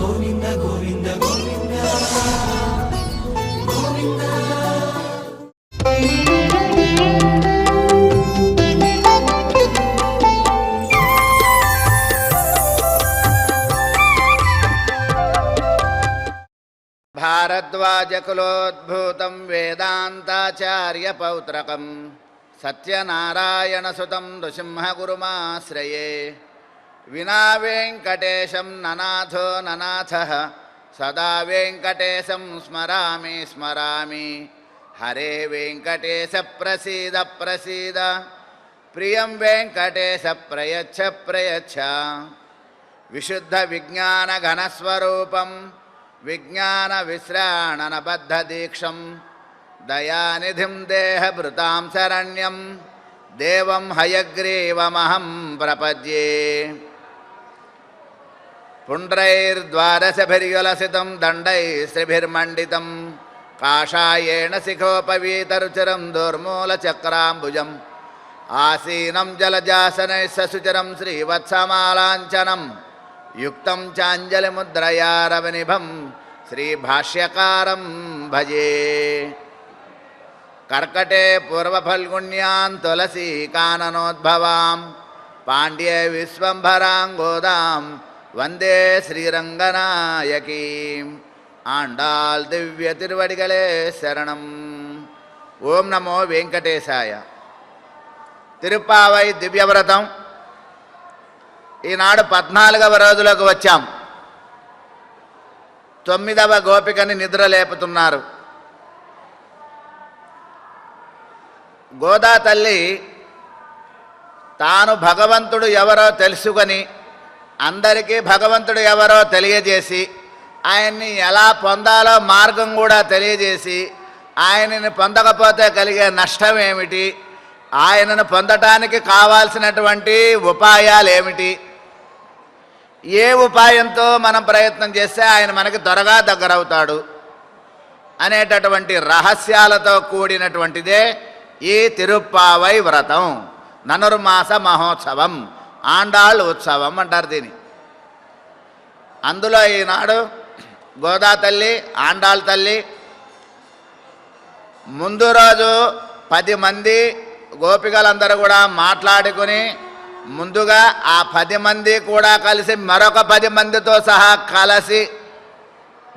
గోవింద గోవింద గోవింద గోవింద. భారద్వాజకులోద్భూతం వేదాంతాచార్య పౌత్రకం సత్యనారాయణసుతం నృసింహగురుమాశ్రయే. వినా వెంకటేశం ననాథో ననాథః సదా వెంకటేశం స్మరామి స్మరామి. హరే వెంకటేశ ప్రసీద ప్రసీద ప్రియం వెంకటేశ ప్రయచ్ఛ ప్రయచ్ఛ. విశుద్ధ విజ్ఞాన ఘనస్వరూపం విజ్ఞాన విశ్రాణనబద్ధ దీక్షం దయానిధిం దేహభృతాం శరణ్యం దేవం హయగ్రీవమహం ప్రపద్యే. పుండ్రైర్ద్వాదశభిర్యులసితం దండైశ్రిభిర్మండితం కాషాయేణ శిఖోపవీతరుచిరం దూర్మూలచక్రాంబుజం ఆసీనం జలజాసనైః ససుచిరం శ్రీవత్సమాలాంఛనం యుక్తం చాంజలిముద్రయా రవినిభం శ్రీభాష్యకారం భజే. కర్కటే పూర్వఫల్గుణ్యాం తులసీ కాననోద్భవాం పాండ్యే విశ్వంభరాం గోదాం వందే శ్రీరంగనాయకీం. ఆండాల్ దివ్య తిరువడిగళే శరణం. ఓం నమో వెంకటేశాయ. తిరుప్పావై దివ్యవ్రతం ఈనాడు 14వ రోజులకు వచ్చాం. 9వ గోపికని నిద్ర లేపుతున్నారు. గోదా తల్లి తాను భగవంతుడు ఎవరో తెలుసుకొని అందరికీ భగవంతుడు ఎవరో తెలియజేసి ఆయన్ని ఎలా పొందాలో మార్గం కూడా తెలియజేసి ఆయనని పొందకపోతే కలిగే నష్టం ఏమిటి, ఆయనను పొందటానికి కావాల్సినటువంటి ఉపాయాలు ఏమిటి, ఏ ఉపాయంతో మనం ప్రయత్నం చేస్తే ఆయన మనకి త్వరగా దగ్గరవుతాడు అనేటటువంటి రహస్యాలతో కూడినటువంటిదే ఈ తిరుప్పావై వ్రతం. ధనుర్మాస మహోత్సవం, ఆండాళ్ ఉత్సవం అంటారు దీన్ని. అందులో ఈనాడు గోదా తల్లి ఆండాళ్ తల్లి ముందు రోజు 10 మంది గోపికలందరూ కూడా మాట్లాడుకుని ముందుగా ఆ 10 మంది కూడా కలిసి మరొక 10 మందితో సహా కలిసి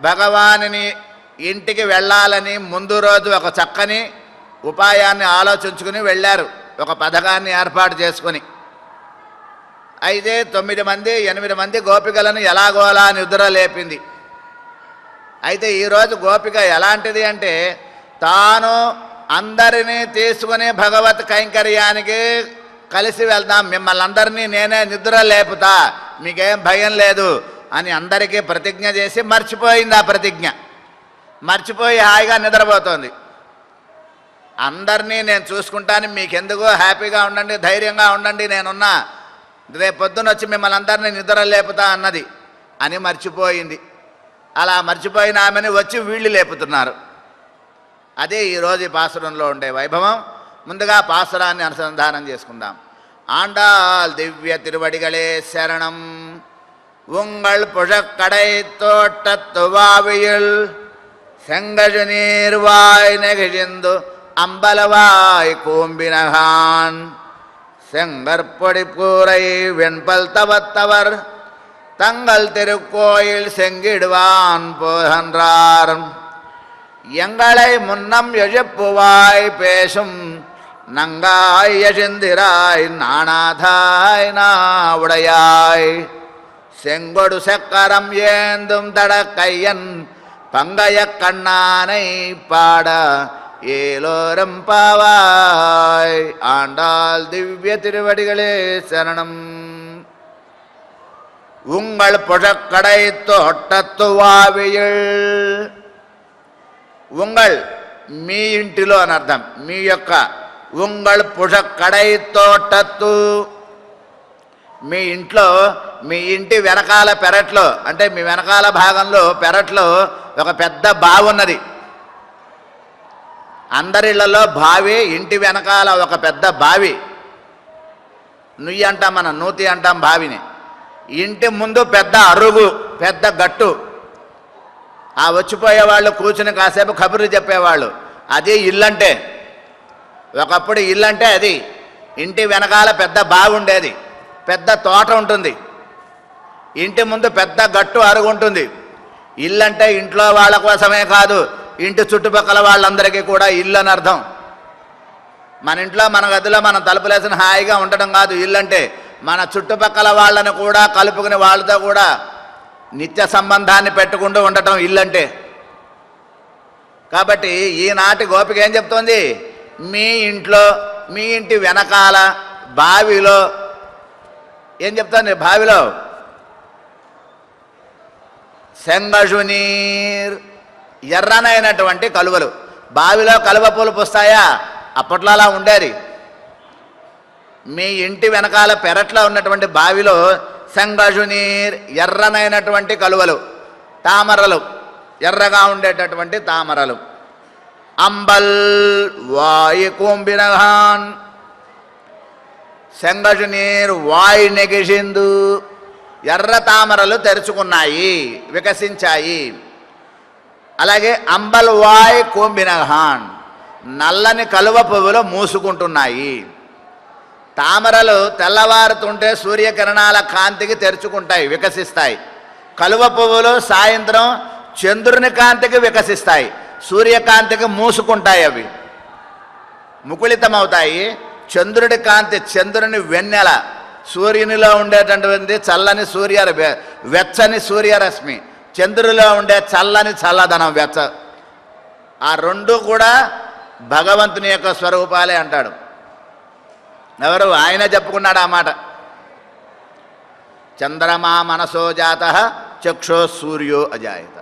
భగవానుని ఇంటికి వెళ్ళాలని ముందు రోజు ఒక చక్కని ఉపాయాన్ని ఆలోచించుకుని వెళ్ళారు, ఒక పథకాన్ని ఏర్పాటు చేసుకొని. అయితే 9 మంది 8 మంది గోపికలను ఎలాగోలా నిద్ర లేపింది. అయితే ఈరోజు గోపిక ఎలాంటిది అంటే తాను అందరినీ తీసుకుని భగవత్ కైంకర్యానికి కలిసి వెళ్దాం, మిమ్మల్ని అందరినీ నేనే నిద్ర లేపుతా, మీకేం భయం లేదు అని అందరికీ ప్రతిజ్ఞ చేసి మర్చిపోయింది. ఆ ప్రతిజ్ఞ మర్చిపోయి హాయిగా నిద్రపోతోంది. అందరినీ నేను చూసుకుంటాను, మీకెందుకు, హ్యాపీగా ఉండండి, ధైర్యంగా ఉండండి, నేనున్నా, రేపు పొద్దున వచ్చి మిమ్మల్ని అందరినీ నిద్ర లేపుతా అన్నది అని మర్చిపోయింది. అలా మర్చిపోయిన ఆమెని వచ్చి వీళ్ళు లేపుతున్నారు. అదే ఈరోజు ఈ పాసురంలో ఉండే వైభవం. ముందుగా పాసురాన్ని అనుసంధానం చేసుకుందాం. ఆండాల్ దివ్య తిరువడిగళే శరణం. உங்கள் புழக்கடை தோட்டத்து வாவியில் செங்கழு நீர்வாய் நெகிழ்ந்து அம்பலவாய் கூம்பினகான் செங்கற்பொடி கூரை வெண்பல் தவத்தவர் தங்கள் திருக்கோயில் செங்கிடுவான் போகின்றார். எங்களை முன்னம் எழுப்புவாய் பேசும் நங்காய் எழிந்திராய் நாணாதாய் நாவுடையாய் செங்கொடு சக்கரம் ஏந்தும் தடக்கையன் பங்கைய கண்ணானை பாட ஏலோரம் பாவாய். ஆண்டாள் திவ்ய திருவடிகளே சரணம். உங்கள் புழக்கடை తోటత్తు వావియుల్. ఉంగళ్ మీ ఇంటిలో అని అర్థం, మీ యొక్క. ఉంగళ్ పుഴക്കടై తోటత్తు మీ ఇంట్లో, మీ ఇంటి వెనకాల పెరట్లో, అంటే మీ వెనకాల భాగంలో పెరట్లో ఒక పెద్ద బావి ఉన్నది. అందరిళ్లలో బావి, ఇంటి వెనకాల ఒక పెద్ద బావి. నుయ్యి అంటాం, మనం నూతి అంటాం బావిని. ఇంటి ముందు పెద్ద అరుగు, పెద్ద గట్టు, ఆ వచ్చిపోయేవాళ్ళు కూర్చుని కాసేపు కబుర్లు చెప్పేవాళ్ళు. అది ఇల్లంటే. ఒకప్పుడు ఇల్లంటే అది. ఇంటి వెనకాల పెద్ద బావి ఉండేది, పెద్ద తోట ఉంటుంది, ఇంటి ముందు పెద్ద గట్టు అరుగు ఉంటుంది. ఇల్లంటే ఇంట్లో వాళ్ళ కోసమే కాదు, ఇంటి చుట్టుపక్కల వాళ్ళందరికీ కూడా ఇల్లు అని అర్థం. మన ఇంట్లో మన గదిలో మనం తలుపులేసిన హాయిగా ఉండడం కాదు ఇల్లంటే. మన చుట్టుపక్కల వాళ్ళని కూడా కలుపుకుని వాళ్ళతో కూడా నిత్య సంబంధాన్ని పెట్టుకుంటూ ఉండటం ఇల్లంటే. కాబట్టి ఈనాటి గోపిక ఏం చెప్తోంది? మీ ఇంట్లో, మీ ఇంటి వెనకాల బావిలో ఏం చెప్తోంది? బావిలో శంగజునీర్, ఎర్రనైనటువంటి కలువలు. బావిలో కలువ పూలు పూస్తాయా? అప్పట్లో అలా ఉండేది. మీ ఇంటి వెనకాల పెరట్లో ఉన్నటువంటి బావిలో శంగజునీర్, ఎర్రనైనటువంటి కలువలు, తామరలు, ఎర్రగా ఉండేటటువంటి తామరలు. అంబల్ వాయు కుంభినహాన్, శంగజునీర్ వాయు నెగిసిందు, ఎర్ర తామరలు తెరుచుకున్నాయి, వికసించాయి. అలాగే అంబల్ వాయ్ కుంభినహాన్, నల్లని కలువ పువ్వులు మూసుకుంటున్నాయి. తామరలు తెల్లవారుతుంటే సూర్యకిరణాల కాంతికి తెరుచుకుంటాయి, వికసిస్తాయి. కలువ పువ్వులు సాయంత్రం చంద్రుని కాంతికి వికసిస్తాయి, సూర్యకాంతికి మూసుకుంటాయి. అవి ముకుళితమవుతాయి. చంద్రుడి కాంతి, చంద్రుని వెన్నెల, సూర్యునిలో ఉండేటటువంటి చల్లని వెచ్చని సూర్యరశ్మి, చంద్రుడిలో ఉండే చల్లని చల్లదనం, వెచ్చ, ఆ రెండు కూడా భగవంతుని యొక్క స్వరూపాలే అంటాడు. ఎవరు? ఆయన చెప్పుకున్నాడు ఆ మాట. చంద్రమా మనసో జాత చక్షో సూర్యో అజాయత.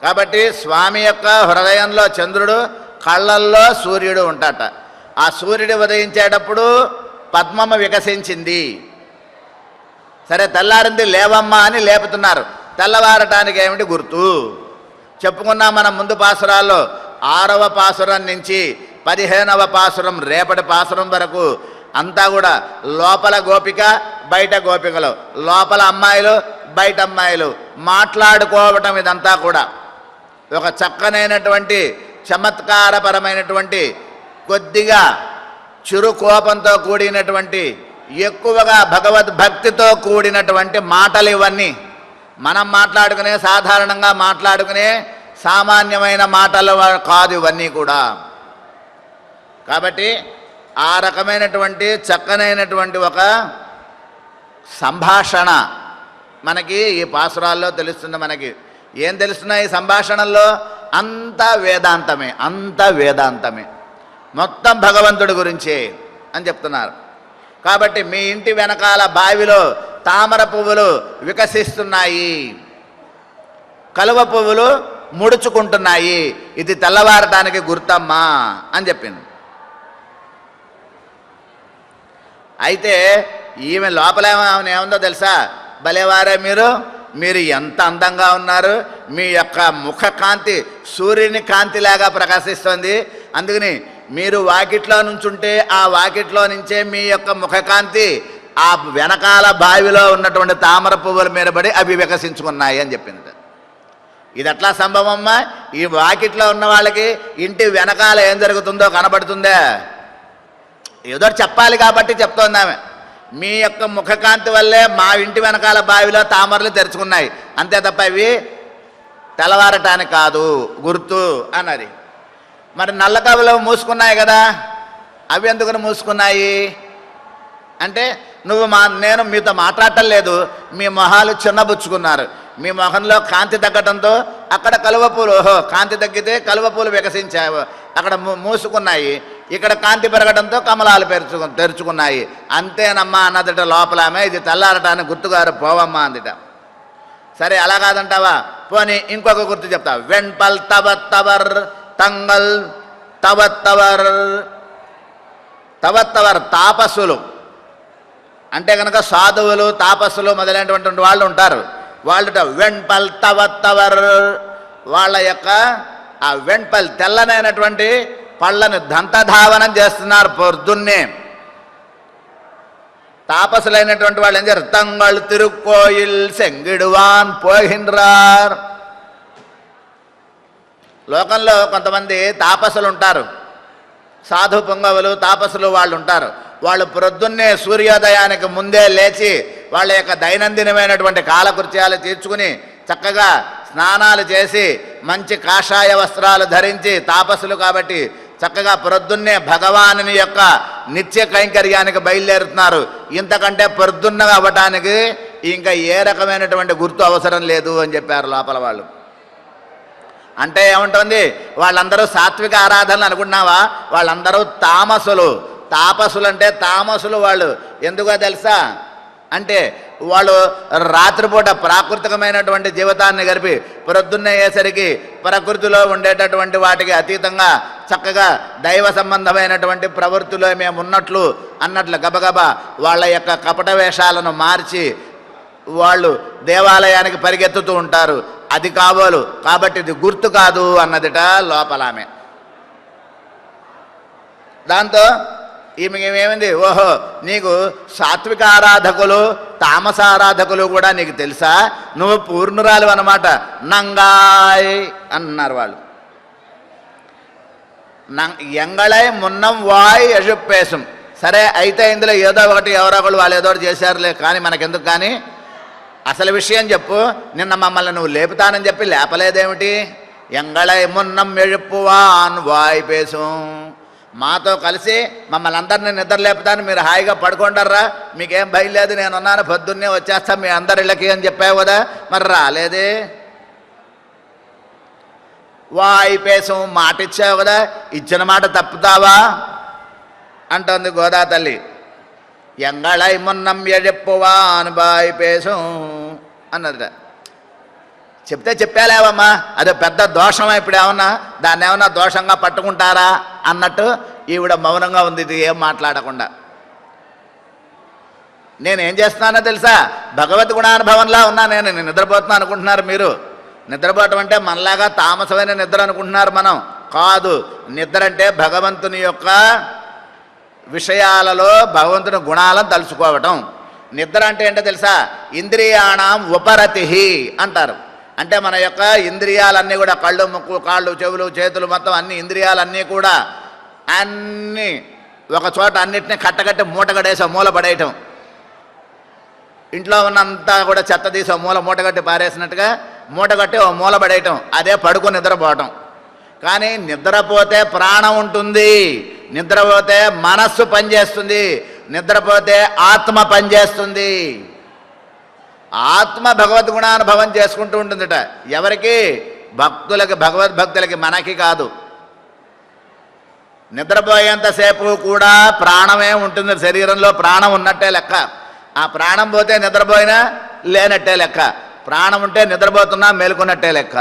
కాబట్టి స్వామి యొక్క హృదయంలో చంద్రుడు, కళ్ళల్లో సూర్యుడు ఉంటాట. ఆ సూర్యుడు ఉదయించేటప్పుడు పద్మము వికసించింది. సరే, తెల్లారింది లేవమ్మా అని లేపుతున్నారు. తెల్లవారటానికి ఏమిటి గుర్తు? చెప్పుకున్నాం మనం ముందు పాసురాల్లో. 6వ పాసురం నుంచి 15వ పాసురం, రేపటి పాసురం వరకు అంతా కూడా లోపల గోపిక, బయట గోపికలు, లోపల అమ్మాయిలు, బయట అమ్మాయిలు మాట్లాడుకోవటం. ఇదంతా కూడా ఒక చక్కనైనటువంటి చమత్కారపరమైనటువంటి, కొద్దిగా చురుకోపంతో కూడినటువంటి, ఎక్కువగా భగవద్భక్తితో కూడినటువంటి మాటలు ఇవన్నీ. మనం మాట్లాడుకునే, సాధారణంగా మాట్లాడుకునే సామాన్యమైన మాటలు కాదు ఇవన్నీ కూడా. కాబట్టి ఆ రకమైనటువంటి చక్కనైనటువంటి ఒక సంభాషణ మనకి ఈ పాసురాల్లో తెలుస్తుంది. మనకి ఏం తెలుస్తున్నాయి ఈ సంభాషణల్లో? అంతా వేదాంతమే, అంతా వేదాంతమే, మొత్తం భగవంతుడి గురించే అని చెప్తున్నారు. కాబట్టి మీ ఇంటి వెనకాల బావిలో తామర పువ్వులు వికసిస్తున్నాయి, కలువ పువ్వులు ముడుచుకుంటున్నాయి, ఇది తెల్లవారటానికి గుర్తమ్మా అని చెప్పింది. అయితే ఈమె లోపల ఏముందో తెలుసా? భలేవారే మీరు ఎంత అందంగా ఉన్నారు, మీ యొక్క ముఖ కాంతి సూర్యుని కాంతిలాగా ప్రకాశిస్తుంది. అందుకని మీరు వాకిట్లో నుంచుంటే ఆ వాకిట్లో నుంచే మీ యొక్క ముఖకాంతి ఆ వెనకాల బావిలో ఉన్నటువంటి తామర పువ్వుల మీద పడి అవి వికసించుకున్నాయి అని చెప్పింది. ఇది ఎట్లా సంభవమ్మా? ఈ వాకిట్లో ఉన్న వాళ్ళకి ఇంటి వెనకాల ఏం జరుగుతుందో కనబడుతుందే? ఏదో చెప్పాలి కాబట్టి చెప్తోంది ఆమె. మీ యొక్క ముఖకాంతి వల్లే మా ఇంటి వెనకాల బావిలో తామరలు తెరుచుకున్నాయి, అంతే తప్ప ఇవి తెల్లవారటానికి కాదు గుర్తు అన్నది. మరి నల్ల కవులు మూసుకున్నాయి కదా, అవి ఎందుకని మూసుకున్నాయి అంటే, నేను మీతో మాట్లాడటం లేదు, మీ మొహాలు చిన్నబుచ్చుకున్నారు, మీ మొహంలో కాంతి తగ్గటంతో అక్కడ కలువపూలు, కాంతి తగ్గితే కలువపూలు వికసించావు, అక్కడ మూసుకున్నాయి, ఇక్కడ కాంతి పెరగడంతో కమలాలు తెరుచుకున్నాయి, అంతేనమ్మా అన్నదట లోపల ఆమె. ఇది తెల్లారటానికి గుర్తుగారు పోవమ్మా అందట. సరే, అలా కాదంటావా? పోనీ ఇంకొక గుర్తు చెప్తా. వెంపల్ తవత్తవర్ తంగల్ తవత్తవర్. తవత్తవర్ తాపస్సులు అంటే కనుక సాధువులు, తాపస్సులు మొదలైనటువంటి వాళ్ళు ఉంటారు. వాళ్ళుట వెంపల్ తవత్తవర్, వాళ్ళ యొక్క ఆ వెంపల్ తెల్లనైనటువంటి పళ్ళను దంతధావనం చేస్తున్నారు పొద్దున్నే. తాపసులైనటువంటి వాళ్ళు ఏం చేస్తారు? తంగళ్ తిరుక్కోయిల్ సెంగిడువాన్ పోహిన్రార్. లోకంలో కొంతమంది తాపసులు ఉంటారు, సాధు పొంగవులు తాపసులు వాళ్ళు ఉంటారు. వాళ్ళు ప్రొద్దున్నే సూర్యోదయానికి ముందే లేచి వాళ్ళ యొక్క దైనందినమైనటువంటి కాలకృత్యాలు తీర్చుకుని చక్కగా స్నానాలు చేసి మంచి కాషాయ వస్త్రాలు ధరించి తాపసులు కాబట్టి చక్కగా ప్రొద్దున్నే భగవానుని యొక్క నిత్య కైంకర్యానికి బయలుదేరుతున్నారు. ఇంతకంటే ప్రొద్దున్నగా అవ్వటానికి ఇంకా ఏ రకమైనటువంటి గుర్తు అవసరం లేదు అని చెప్పారు లోపల వాళ్ళు. అంటే ఏముంటుంది, వాళ్ళందరూ సాత్విక ఆరాధనలు అనుకున్నావా? వాళ్ళందరూ తామసులు. తాపసులు అంటే తామసులు వాళ్ళు. ఎందుకో తెలుసా? అంటే వాళ్ళు రాత్రిపూట ప్రాకృతికమైనటువంటి జీవితాన్ని గడిపి ప్రొద్దున్నే అయ్యేసరికి ప్రకృతిలో ఉండేటటువంటి వాటికి అతీతంగా చక్కగా దైవ సంబంధమైనటువంటి ప్రవృత్తిలో మేము ఉన్నట్లు అన్నట్లు గబగబా వాళ్ళ యొక్క కపట వేషాలను మార్చి వాళ్ళు దేవాలయానికి పరిగెత్తుతూ ఉంటారు. అది కాబోలు కాబట్టి ఇది గుర్తు కాదు అన్నదిట లోపలామె. దాంతో ఈమెమేమింది, ఓహో నీకు సాత్విక ఆరాధకులు తామస ఆరాధకులు కూడా నీకు తెలుసా? నువ్వు పూర్ణురాలు అన్నమాట. నంగాయ్ అన్నారు వాళ్ళు. ఎంగళై మున్నం వాయ్ యజుప్పేసం. సరే అయితే ఇందులో ఏదో ఒకటి ఎవరో ఒకళ్ళు వాళ్ళు ఏదో ఒకటి చేశారులే, కానీ మనకెందుకు? కానీ అసలు విషయం చెప్పు. నిన్న మమ్మల్ని నువ్వు లేపుతానని చెప్పి లేపలేదేమిటి? ఎంగళై మున్నం ఎഴുப்புవాన్ వాయ్ పేసం. మాతో కలిసి మమ్మల్ని అందరినీ నిద్ర లేపుతాను, మీరు హాయిగా పడుకుంటారా, మీకేం భయం లేదు, నేనున్నాను, పొద్దున్నే వచ్చేస్తా మీ అందరి ఇళ్ళకి అని చెప్పావు కదా, మరి రాలేదే. వాయిపేసం మాట ఇచ్చావు కదా, ఇచ్చిన మాట తప్పుతావా అంటుంది గోదా తల్లి. ఎంగళై మున్నం ఎഴുப்புవాన్ వాయిపేసం అన్నదిట. చెప్తే చెప్పాలేవమ్మా, అదే పెద్ద దోషమా? ఇప్పుడు ఏమన్నా దాన్ని ఏమన్నా దోషంగా పట్టుకుంటారా అన్నట్టు ఈవిడ మౌనంగా ఉంది, ఇది ఏం మాట్లాడకుండా. నేనేం చేస్తున్నానో తెలుసా? భగవద్ గుణానుభవంలా ఉన్నా. నేను నిద్రపోతున్నా అనుకుంటున్నారు మీరు. నిద్రపోవటం అంటే మనలాగా తామసమైన నిద్ర అనుకుంటున్నారు మనం. కాదు, నిద్ర అంటే భగవంతుని యొక్క విషయాలలో భగవంతుని గుణాలను తలుచుకోవటం. నిద్ర అంటే ఏంటో తెలుసా? ఇంద్రియాణం ఉపరతిహి అంటారు. అంటే మన యొక్క ఇంద్రియాలన్నీ కూడా కళ్ళు, ముక్కు, కాళ్ళు, చెవులు, చేతులు మొత్తం అన్ని ఇంద్రియాలన్నీ కూడా అన్నీ ఒక చోట అన్నిటినీ కట్టకట్టి మూటగడేసో మూల పడేయటం. ఇంట్లో ఉన్నంతా కూడా చెత్త తీసి మూటగట్టి పారేసినట్టుగా మూటగట్టి ఓ మూల పడేయటం, అదే పడుకుని నిద్రపోవటం. కానీ నిద్రపోతే ప్రాణం ఉంటుంది, నిద్రపోతే మనస్సు పనిచేస్తుంది, నిద్రపోతే ఆత్మ పనిచేస్తుంది. ఆత్మ భగవద్గుణానుభవం చేసుకుంటూ ఉంటుందిట. ఎవరికి? భక్తులకి, భగవద్భక్తులకి, మనకి కాదు. నిద్రపోయేంతసేపు కూడా ప్రాణమే ఉంటుంది. శరీరంలో ప్రాణం ఉన్నట్టే లెక్క. ఆ ప్రాణం పోతే నిద్రపోయినా లేనట్టే లెక్క. ప్రాణం ఉంటే నిద్రపోతున్నా మేలుకున్నట్టే లెక్క.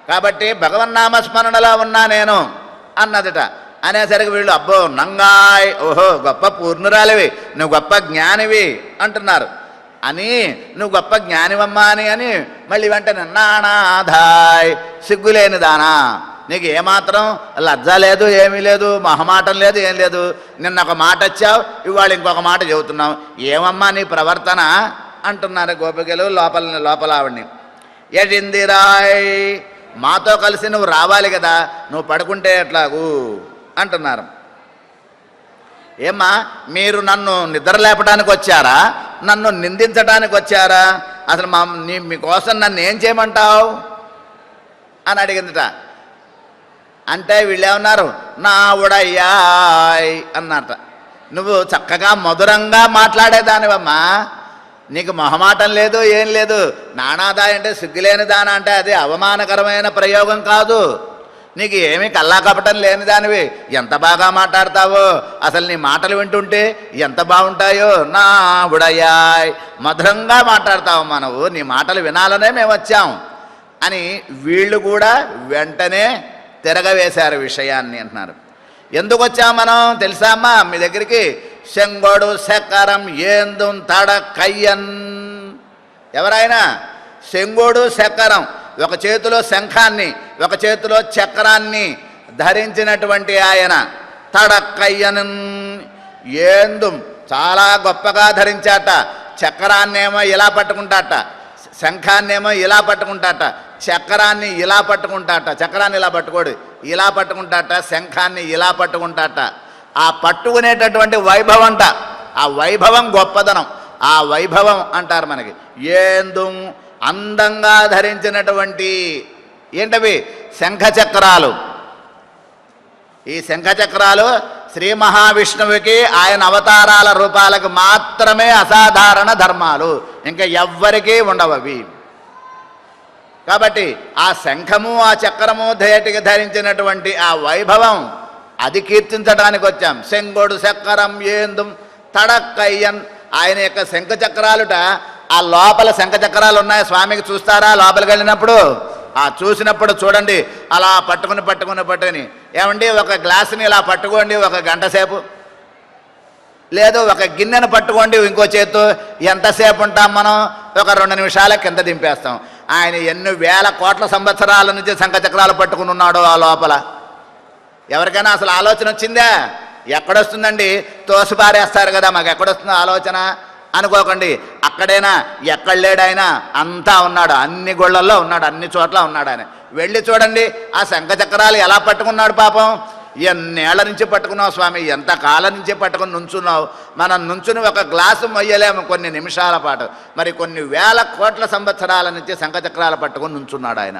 కాబట్టి భగవన్నామస్మరణలో ఉన్నా నేను అన్నదిట. అనేసరికి వీళ్ళు అబ్బో నంగాయ్, ఓహో గొప్ప పూర్ణురాలివి, నువ్వు గొప్ప జ్ఞానివి అంటున్నారు. అని నువ్వు గొప్ప జ్ఞానివమ్మా అని మళ్ళీ వెంటనే నానాధాయ్, సిగ్గులేని దానా, నీకు ఏమాత్రం లజ్జ లేదు, ఏమీ లేదు, మొహమాటం లేదు, ఏం లేదు. నిన్న ఒక మాట వచ్చావు, ఇవాళ ఇంకొక మాట చెబుతున్నావు, ఏమమ్మా నీ ప్రవర్తన అంటున్నారు గోపికలు లోపల ఆవిడ్ని. యజిందిరాయ్, మాతో కలిసి నువ్వు రావాలి కదా, నువ్వు పడుకుంటే ఎట్లాగూ అంటున్నారు. ఏమ్మా మీరు నన్ను నిద్ర లేపడానికి వచ్చారా, నన్ను నిందించడానికి వచ్చారా? అసలు మీకోసం నన్ను ఏం చేయమంటావు అని అడిగిందిట. అంటే వీళ్ళేమన్నారు, నా ఉడయ్యాయ్ అన్నట. నువ్వు చక్కగా మధురంగా మాట్లాడేదానివమ్మా, నీకు మొహమాటం లేదు, ఏం లేదు. నానాదాయ అంటే సిగ్గులేని దాన అంటే అది అవమానకరమైన ప్రయోగం కాదు. నీకు ఏమీ కల్లా కపటం లేని దానివి, ఎంత బాగా మాట్లాడతావో, అసలు నీ మాటలు వింటుంటే ఎంత బాగుంటాయో. నా ఉడయ్యాయ్, మధురంగా మాట్లాడతావమ్మా నువ్వు, నీ మాటలు వినాలనే మేము వచ్చాం అని వీళ్ళు కూడా వెంటనే తిరగవేశారు విషయాన్ని అంటున్నారు. ఎందుకు వచ్చాం మనం తెలుసా అమ్మా మీ దగ్గరికి? శంగొడు శకరం ఏందు తడ కయ్యన్. ఎవరైనా శంగోడు శకరం, ఒక చేతిలో శంఖాన్ని ఒక చేతిలో చక్రాన్ని ధరించినటువంటి ఆయన తడక్కయ్యను ఏందు చాలా గొప్పగా ధరించాట. చక్రాన్నేమో ఇలా పట్టుకుంటాట, శంఖాన్నేమో ఇలా పట్టుకుంటాట, చక్రాన్ని ఇలా పట్టుకుంటాట. చక్రాన్ని ఇలా పట్టుకోడు, ఇలా పట్టుకుంటాట. శంఖాన్ని ఇలా పట్టుకుంటాట. ఆ పట్టుకునేటటువంటి వైభవం అంట, ఆ వైభవం గొప్పదనం, ఆ వైభవం అంటారు మనకి. ఏందు అందంగా ధరించినటువంటి ఏంటవి? శంఖచక్రాలు. ఈ శంఖచక్రాలు శ్రీ మహావిష్ణువుకి ఆయన అవతారాల రూపాలకు మాత్రమే అసాధారణ ధర్మాలు, ఇంకా ఎవ్వరికీ ఉండవవి. కాబట్టి ఆ శంఖము ఆ చక్రము ధేటికి ధరించినటువంటి ఆ వైభవం అది కీర్తించడానికి వచ్చాం. శంగొడు చక్రం ఏందు తడక్కయ్యన్. ఆయన యొక్క శంఖచక్రాలుట, ఆ లోపల శంఖచక్రాలు ఉన్నాయి. స్వామికి చూస్తారా లోపలికి వెళ్ళినప్పుడు? ఆ చూసినప్పుడు చూడండి, అలా పట్టుకుని ఏమండి ఒక గ్లాసుని ఇలా పట్టుకోండి ఒక గంట సేపు, లేదు ఒక గిన్నెను పట్టుకోండి ఇంకో చేత్తో, ఎంతసేపు ఉంటాం మనం? ఒక 2 నిమిషాల కింద దింపేస్తాం. ఆయన ఎన్ని వేల కోట్ల సంవత్సరాల నుంచి శంఖచక్రాలు పట్టుకుని ఉన్నాడో ఆ లోపల. ఎవరికైనా అసలు ఆలోచన వచ్చిందా? ఎక్కడొస్తుందండి? తోసిపారేస్తారు కదా, మాకు ఎక్కడొస్తుందో ఆలోచన అనుకోకండి. అక్కడైనా ఎక్కడ లేడాయన, అంతా ఉన్నాడు, అన్ని గుళ్ళల్లో ఉన్నాడు, అన్ని చోట్ల ఉన్నాడు ఆయన. వెళ్ళి చూడండి ఆ శంఖచక్రాలు ఎలా పట్టుకున్నాడు పాపం. ఎన్నేళ్ల నుంచి పట్టుకున్నావు స్వామి, ఎంత కాలం నుంచి పట్టుకుని నుంచున్నావు. మనం నుంచుని ఒక గ్లాసు మొయ్యలేము కొన్ని నిమిషాల పాటు, మరి కొన్ని వేల కోట్ల సంవత్సరాల నుంచి శంఖచక్రాలు పట్టుకుని నుంచున్నాడు ఆయన.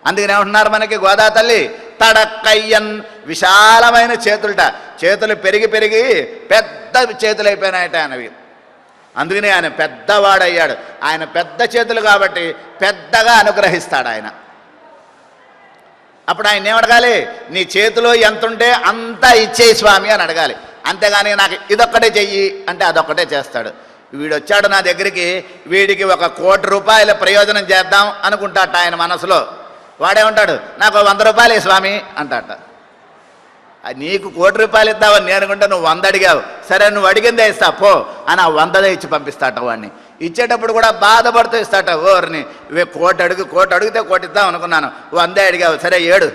అందుకనే ఉంటున్నారు మనకి గోదా తల్లి తడక్కయ్యన్. విశాలమైన చేతులట, చేతులు పెరిగి పెద్ద చేతులు అయిపోయినాయట ఆయనవి. అందుకనే ఆయన పెద్దవాడయ్యాడు. ఆయన పెద్ద చేతులు కాబట్టి పెద్దగా అనుగ్రహిస్తాడు ఆయన. అప్పుడు ఆయన ఏమడగాలి? నీ చేతిలో ఎంత ఉంటే అంతా ఇచ్చేయి స్వామి అని అడగాలి. అంతేగాని నాకు ఇదొక్కటే చెయ్యి అంటే అదొక్కటే చేస్తాడు. వీడొచ్చాడు నా దగ్గరికి, వీడికి 1 కోటి రూపాయల ప్రయోజనం చేద్దాం అనుకుంటాట ఆయన మనసులో. వాడేమంటాడు? నాకు 100 రూపాయలే స్వామి అంటాట. నీకు 1 కోటి రూపాయలు ఇద్దావని నేను అనుకుంటే నువ్వు 100 అడిగావు, సరే నువ్వు అడిగిందే ఇస్తా పో అని ఆ 100దే ఇచ్చి పంపిస్తాట వాడిని. ఇచ్చేటప్పుడు కూడా బాధపడుతూ ఇస్తాట. ఓరిని 1 కోటి అడిగితే 1 కోటి ఇద్దాం అనుకున్నాను, 100 అడిగావు, సరే 7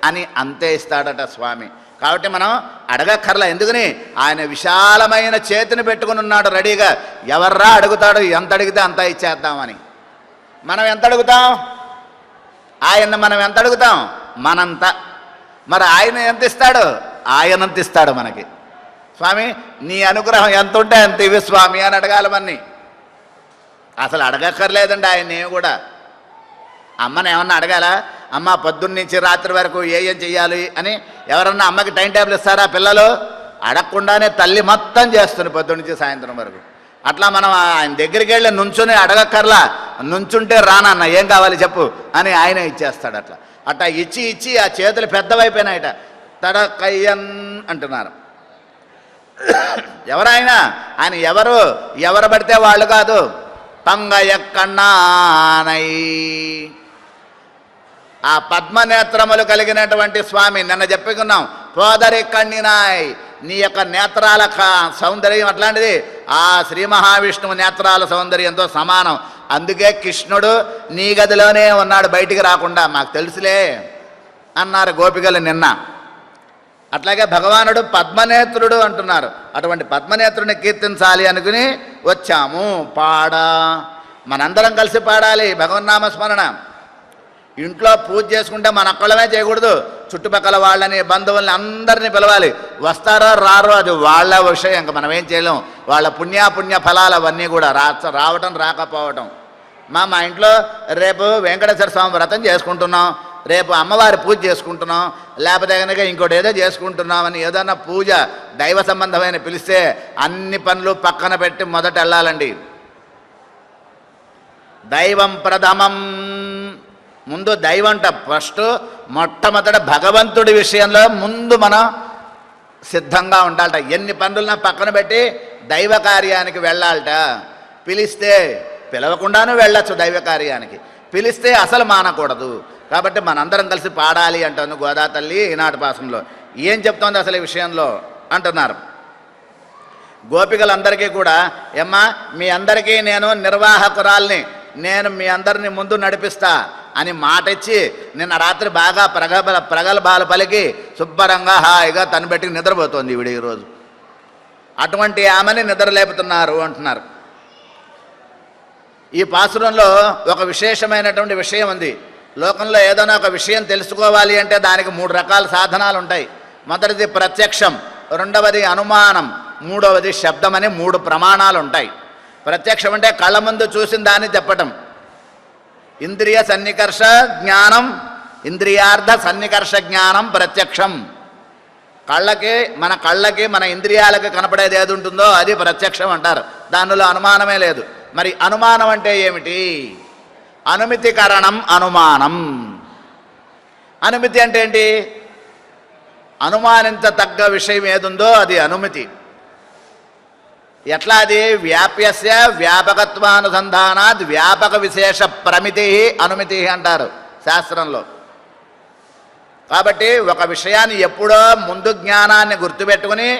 అని అంతే ఇస్తాడట స్వామి. కాబట్టి మనం అడగక్కర్లా. ఎందుకని? ఆయన విశాలమైన చేతిని పెట్టుకుని ఉన్నాడు రెడీగా. ఎవర్రా అడుగుతాడు? ఎంత అడిగితే అంత ఇచ్చేద్దామని. మనం ఎంత అడుగుతాం? ఆయన మనం ఎంత అడుగుతాం? మనంత. మరి ఆయన ఎంత ఇస్తాడు? ఆయనంత ఇస్తాడు మనకి. స్వామి నీ అనుగ్రహం ఎంత ఉంటే అంత ఇవి స్వామి అని అడగాలి మన్ని. అసలు అడగక్కర్లేదండి ఆయన ఏమి కూడా. అమ్మని ఏమన్నా అడగాలా? అమ్మ పొద్దున్నుంచి రాత్రి వరకు ఏం చెయ్యాలి అని ఎవరన్నా అమ్మకి టైం టేబుల్ ఇస్తారా? పిల్లలు అడగకుండానే తల్లి మొత్తం చేస్తుంది పొద్దున్నుంచి సాయంత్రం వరకు. అట్లా మనం ఆయన దగ్గరికి వెళ్ళి నుంచుని అడగక్కర్లా. నుంచుంటే రానన్న ఏం కావాలి చెప్పు అని ఆయనే ఇచ్చేస్తాడు. అట్లా ఇచ్చి ఆ చేతులు పెద్దవైపోయినాయట. తడకయ్యన్ అంటున్నారు. ఎవరైనా ఆయన ఎవరు పడితే వాళ్ళు కాదు. పంగయక్కన్నానై. ఆ పద్మనేత్రములు కలిగినటువంటి స్వామి నిన్న చెప్పుకున్నాం. పోదరి కన్నినాయ్. నీ యొక్క నేత్రాల సౌందర్యం అట్లాంటిది ఆ శ్రీ మహావిష్ణువు నేత్రాల సౌందర్యంతో సమానం. అందుకే కృష్ణుడు నీ గదిలోనే ఉన్నాడు, బయటికి రాకుండా. మాకు తెలుసులే అన్నారు గోపికలు నిన్న. అట్లాగే భగవానుడు పద్మనేత్రుడు అంటున్నారు. అటువంటి పద్మనేత్రుని కీర్తించాలి అనుకుని వచ్చాము. మనందరం కలిసి పాడాలి భగవన్నామస్మరణ. ఇంట్లో పూజ చేసుకుంటే మన ఒక్కళ్ళమే చేయకూడదు. చుట్టుపక్కల వాళ్ళని బంధువుల్ని అందరినీ పిలవాలి. వస్తారో రారో అది వాళ్ళ విషయం, ఇంకా మనం ఏం చేయలేం. వాళ్ళ పుణ్య ఫలాలు అవన్నీ కూడా రావటం రాకపోవటం. మా ఇంట్లో రేపు వెంకటేశ్వర స్వామి వ్రతం చేసుకుంటున్నాం, రేపు అమ్మవారి పూజ చేసుకుంటున్నాం, లేకపోతే కనుక ఇంకోటి ఏదో చేసుకుంటున్నాం అని ఏదన్నా పూజ దైవ సంబంధమైన పిలిస్తే అన్ని పనులు పక్కన పెట్టి మొదట వెళ్ళాలండి. దైవం ప్రథమం. ముందు దైవంట ఫస్ట్. మొట్టమొదట భగవంతుడి విషయంలో ముందు మనం సిద్ధంగా ఉండాలట. ఎన్ని పనులున్నా పక్కన పెట్టి దైవ కార్యానికి వెళ్ళాలట. పిలిస్తే పిలవకుండానూ వెళ్ళచ్చు దైవ కార్యానికి, పిలిస్తే అసలు మానకూడదు. కాబట్టి మనందరం కలిసి పాడాలి అంటుంది గోదా తల్లి ఈనాటి పాసంలో. ఏం చెప్తోంది అసలు ఈ విషయంలో అంటున్నారు గోపికలందరికీ కూడా. ఏమ్మా మీ అందరికీ నేను నిర్వాహకురాల్ని, నేను మీ అందరినీ ముందు నడిపిస్తా అని మాట ఇచ్చి నిన్న రాత్రి బాగా ప్రగల్భాలు పలికి శుభ్రంగా హాయిగా తను పెట్టి నిద్రపోతోంది ఈవిడ ఈరోజు. అటువంటి ఆమెని నిద్ర లేపుతున్నారు అంటున్నారు. ఈ పాసురంలో ఒక విశేషమైనటువంటి విషయం ఉంది. లోకంలో ఏదైనా ఒక విషయం తెలుసుకోవాలి అంటే దానికి 3 రకాల సాధనాలు ఉంటాయి. మొదటిది ప్రత్యక్షం, రెండవది అనుమానం, మూడవది శబ్దం అని 3 ప్రమాణాలు ఉంటాయి. ప్రత్యక్షం అంటే కళ్ళ ముందు చూసిన దాన్ని చెప్పటం. ఇంద్రియ సన్నికర్ష జ్ఞానం, ఇంద్రియార్థ సన్నికర్ష జ్ఞానం ప్రత్యక్షం. మన కళ్ళకి మన ఇంద్రియాలకి కనపడేది ఏది ఉంటుందో అది ప్రత్యక్షం అంటారు. దానిలో అనుమానమే లేదు. మరి అనుమానం అంటే ఏమిటి? అనుమితికరణం అనుమానం. అనుమితి అంటే ఏంటి? అనుమానించతగ్గ విషయం ఏదుందో అది అనుమితి. ఎట్లా అది? వ్యాప్యస్య వ్యాపకత్వానుసంధానాద్ వ్యాపక విశేష ప్రమితి అనుమితి అంటారు శాస్త్రంలో. కాబట్టి ఒక విషయాన్ని ఎప్పుడో ముందు జ్ఞానాన్ని గుర్తుపెట్టుకుని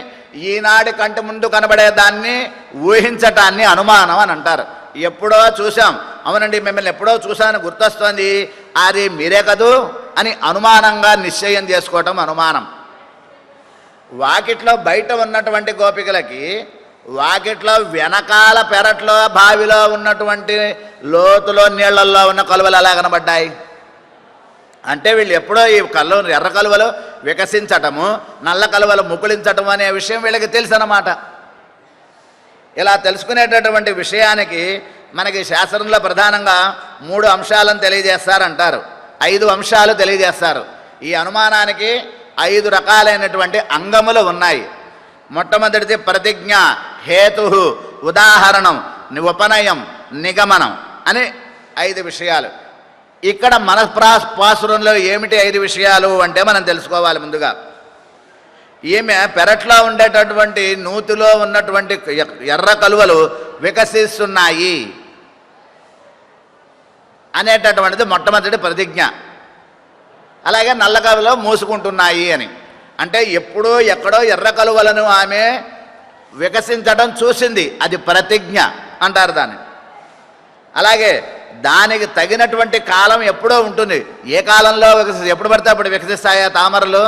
ఈనాడి కంటి ముందు కనబడేదాన్ని ఊహించటాన్ని అనుమానం అని అంటారు. ఎప్పుడో చూసాం, అవునండి మిమ్మల్ని ఎప్పుడో చూశాను గుర్తొస్తోంది, అది మీరే కదూ అని అనుమానంగా నిశ్చయం చేసుకోవటం అనుమానం. వాకిట్లో బయట ఉన్నటువంటి గోపికలకి వాకిట్లో వెనకాల పెరట్లో బావిలో ఉన్నటువంటి లోతులో నీళ్లల్లో ఉన్న కలువలు ఎలా కనబడ్డాయి అంటే వీళ్ళు ఎప్పుడో ఈ ఎర్ర కలువలు వికసించటము, నల్ల కలువలు ముకుళించటము అనే విషయం వీళ్ళకి తెలుసు అన్నమాట. ఇలా తెలుసుకునేటటువంటి విషయానికి మనకి శాస్త్రంలో ప్రధానంగా 3 అంశాలను తెలియజేస్తారంటారు, 5 అంశాలు తెలియజేస్తారు. ఈ అనుమానానికి 5 రకాలైనటువంటి అంగములు ఉన్నాయి. మొట్టమొదటిది ప్రతిజ్ఞ, హేతు, ఉదాహరణం, ఉపనయం, నిగమనం అని 5 విషయాలు. ఇక్కడ మన పాసురంలో ఏమిటి 5 విషయాలు అంటే మనం తెలుసుకోవాలి. ముందుగా ఈమె పెరట్లో ఉండేటటువంటి నూతిలో ఉన్నటువంటి ఎర్ర కలువలు వికసిస్తున్నాయి అనేటటువంటిది మొట్టమొదటి ప్రతిజ్ఞ. అలాగే నల్ల కలువలు మూసుకుంటున్నాయి అని అంటే ఎప్పుడో ఎక్కడో ఎర్ర కలువలను ఆమె వికసించడం చూసింది, అది ప్రతిజ్ఞ అంటారు దాన్ని. అలాగే దానికి తగినటువంటి కాలం ఎప్పుడో ఉంటుంది. ఏ కాలంలో ఎప్పుడు పడితే అప్పుడు వికసిస్తాయా తామరలు?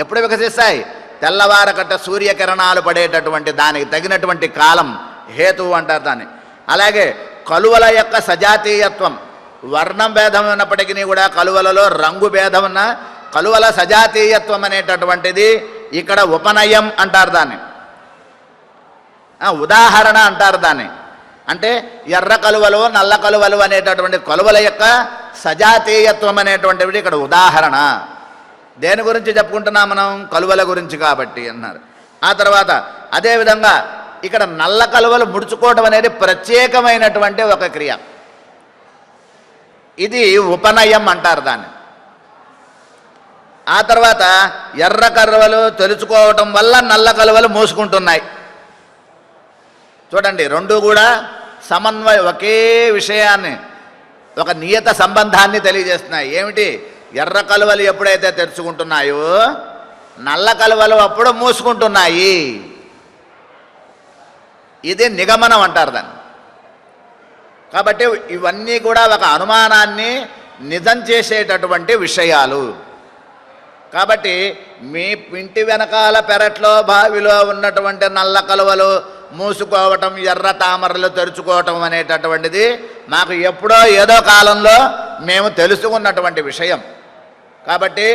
ఎప్పుడు వికసిస్తాయి? తెల్లవారకట్ట సూర్యకిరణాలు పడేటటువంటి దానికి తగినటువంటి కాలం హేతువు అంటారు దాన్ని. అలాగే కలువల యొక్క సజాతీయత్వం, వర్ణం భేదం ఉన్నప్పటికీ కూడా కలువలలో రంగు భేదం ఉన్న కలువల సజాతీయత్వం అనేటటువంటిది ఇక్కడ ఉపనయం అంటారు దాన్ని, ఉదాహరణ అంటారు దాన్ని. అంటే ఎర్ర కలువలు నల్ల కలువలు అనేటటువంటి కలువల యొక్క సజాతీయత్వం అనేటువంటిది ఇక్కడ ఉదాహరణ. దేని గురించి చెప్పుకుంటున్నాం మనం? కలువల గురించి కాబట్టి అన్నారు. ఆ తర్వాత అదేవిధంగా ఇక్కడ నల్ల కలువలు ముడుచుకోవడం అనేది ప్రత్యేకమైనటువంటి ఒక క్రియ, ఇది ఉపనయం అంటారు దాన్ని. ఆ తర్వాత ఎర్ర కలువలు తొలుచుకోవటం వల్ల నల్ల కలువలు మూసుకుంటున్నాయి. చూడండి, 2 కూడా సమన్వయం, ఒకే విషయాన్ని, ఒక నియత సంబంధాన్ని తెలియజేస్తున్నాయి. ఏమిటి? ఎర్ర కలువలు ఎప్పుడైతే తెరుచుకుంటున్నాయో నల్ల కలువలు అప్పుడు మూసుకుంటున్నాయి. ఇది నిగమనం అంటారు దాన్ని. కాబట్టి ఇవన్నీ కూడా ఒక అనుమానాన్ని నిజం చేసేటటువంటి విషయాలు. కాబట్టి మీ ఇంటి వెనకాల పెరట్లో బావిలో ఉన్నటువంటి నల్ల కలువలు మూసుకోవటం, ఎర్ర తామరలు తెరుచుకోవటం అనేటటువంటిది మాకు ఎప్పుడో ఏదో కాలంలో మేము తెలుసుకున్నటువంటి విషయం. కాబట్టి